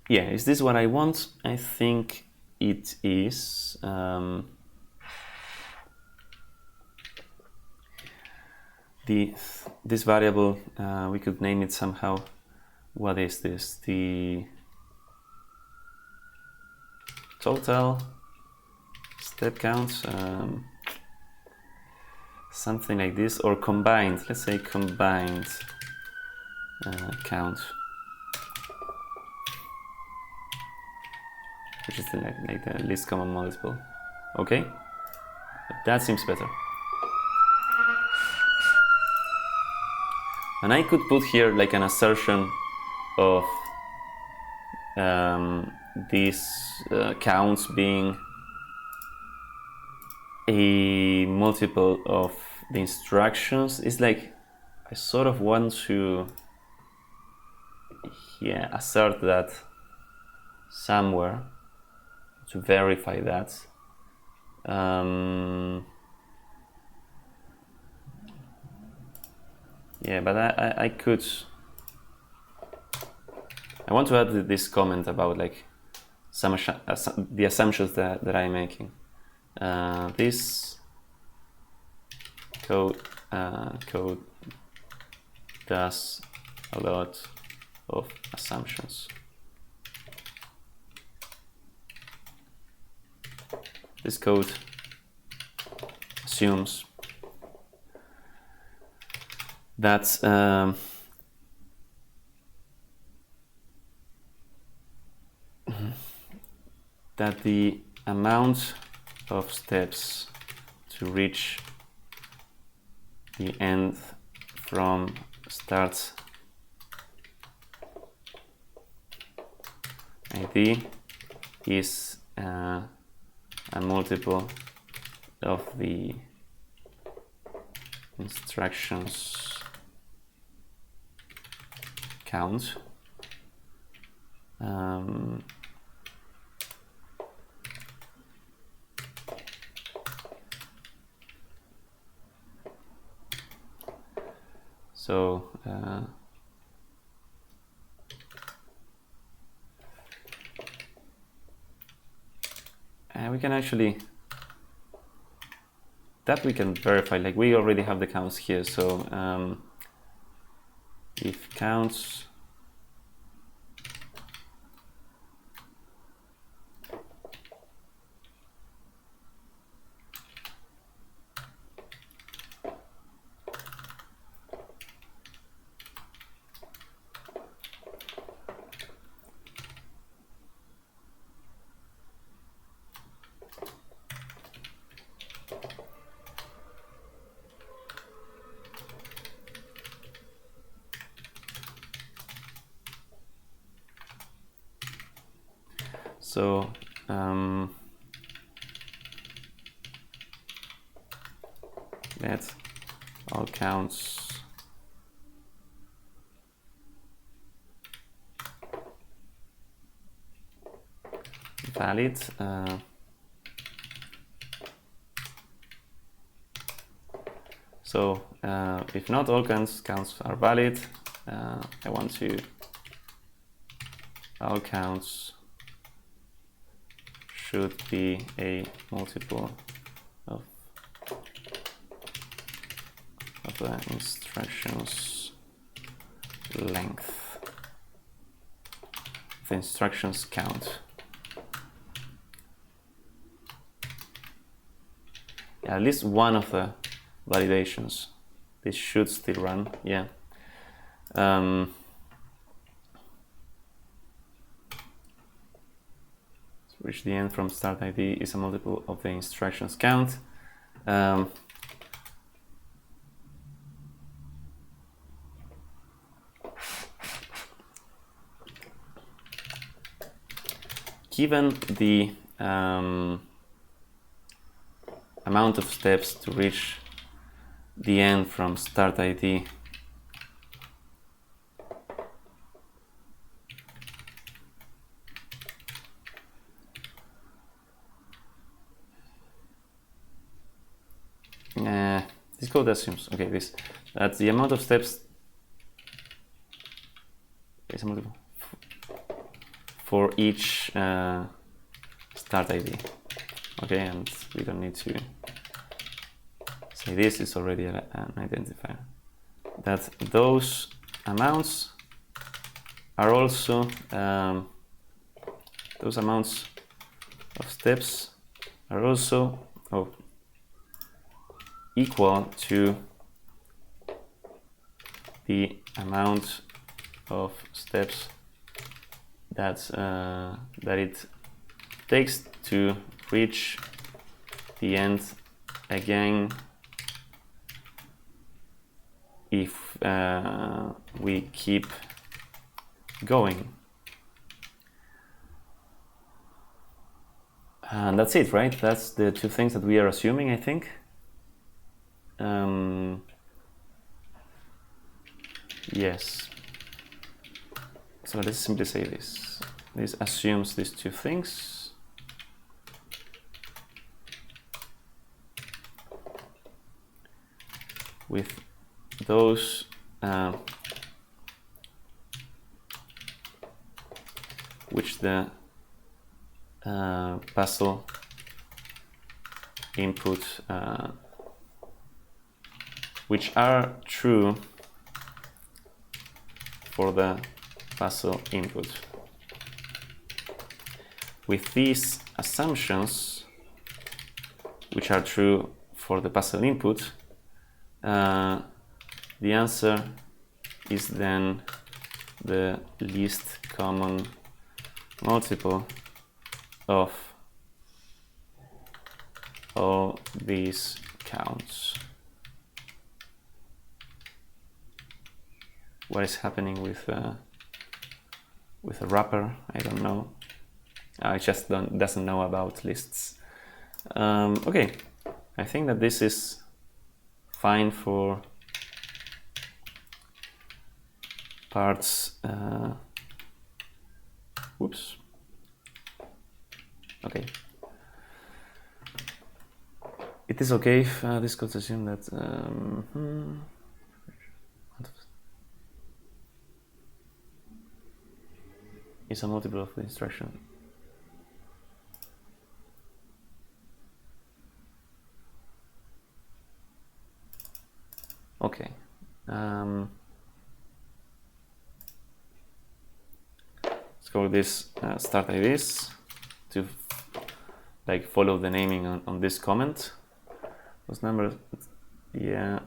yeah, is this what I want? I think it is. This variable, we could name it somehow. What is this? The total step count, something like this, or combined. Let's say combined count, which is like the least common multiple. Okay, that seems better. And I could put here like an assertion of these counts being a multiple of the instructions. It's like I sort of want to assert that somewhere to verify that. Yeah, but I could. I want to add this comment about like the assumptions that I'm making. This code does a lot of assumptions. This code assumes that that the amount of steps to reach the end from start ID is a multiple of the instructions count. So we can actually that we can verify. Like we already have the counts here. So if counts so let all counts valid. So if not all counts are valid, I want to all counts should be a multiple of the instructions length, the instructions count. Yeah, at least one of the validations. This should still run, yeah. Which the end from start ID is a multiple of the instructions count. Given the amount of steps to reach the end from start ID, this code assumes, okay, that's the amount of steps is a multiple for each start ID. Okay, and we don't need to say this is already an identifier. That those amounts are also those amounts of steps are also equal to the amount of steps that it takes to reach the end again if we keep going. And that's it, right? That's the two things that we are assuming, I think. Yes. So let's simply say this. This assumes these two things. With those which the puzzle input which are true for the puzzle input. With these assumptions, which are true for the puzzle input, the answer is then the least common multiple of all these counts. What is happening with a wrapper? I don't know. I just doesn't know about lists. Okay, I think that this is fine for parts. Oops. Okay. It is okay if this could assume that is a multiple of the instruction. Okay. Let's call this start IDs to like follow the naming on this comment. Those numbers, yeah.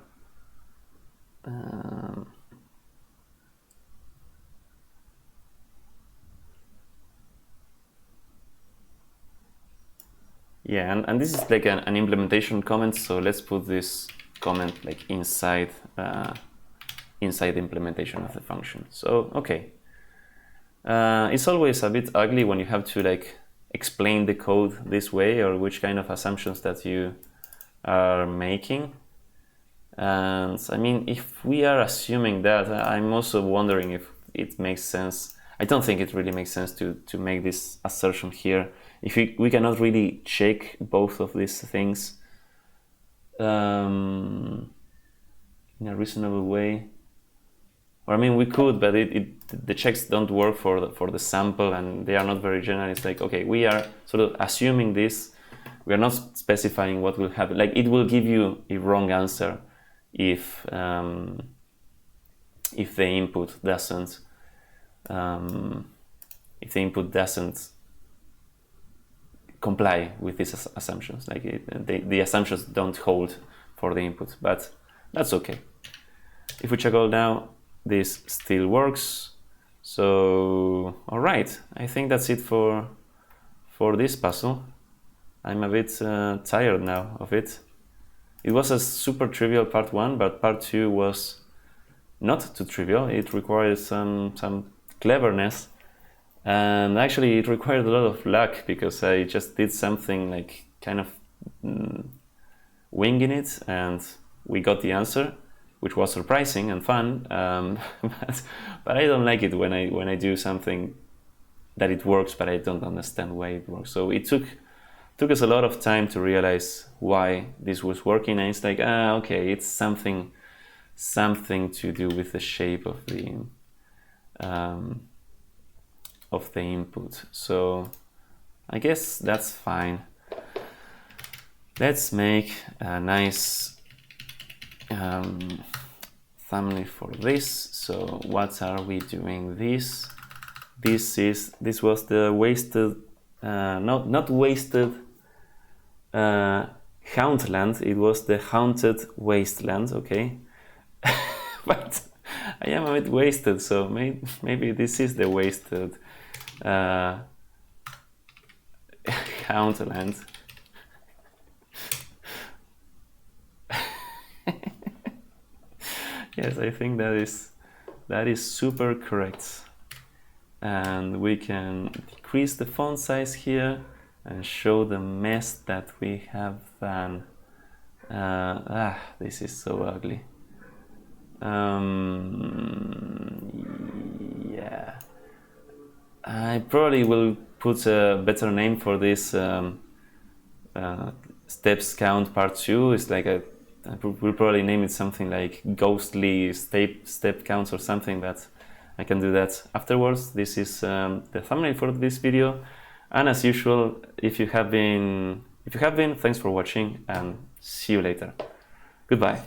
Yeah, and this is like an implementation comment, so let's put this comment like inside inside the implementation of the function. So okay, it's always a bit ugly when you have to like explain the code this way, or which kind of assumptions that you are making. And I mean, if we are assuming that, I'm also wondering if it makes sense. I don't think it really makes sense to make this assertion here. If we cannot really check both of these things in a reasonable way. Or I mean, we could, but the checks don't work for the sample, and they are not very general. It's like, okay, we are sort of assuming this. We are not specifying what will happen. Like, it will give you a wrong answer if the input doesn't comply with these assumptions. Like the assumptions don't hold for the input, but that's okay. If we check all now, this still works. So all right, I think that's it for this puzzle. I'm a bit tired now of it. It was a super trivial part 1, but part 2 was not too trivial. It required some cleverness, and actually it required a lot of luck, because I just did something like kind of winging it, and we got the answer, which was surprising and fun. But I don't like it when I do something that it works, but I don't understand why it works. So it took us a lot of time to realize why this was working, and it's like, okay, it's something to do with the shape of the input. So I guess that's fine. Let's make a nice thumbnail for this. So what are we doing? This was the wasted, not wasted Hauntland. It was the haunted wasteland. Okay. But I am a bit wasted, so maybe this is the wasted Hauntland. Yes, I think that is super correct. And we can decrease the font size here and show the mess that we have done. This is so ugly. Yeah, I probably will put a better name for this steps count part 2. It's like we'll probably name it something like ghostly step counts or something, but I can do that afterwards. This is the thumbnail for this video, and as usual, if you have been, thanks for watching, and see you later. Goodbye.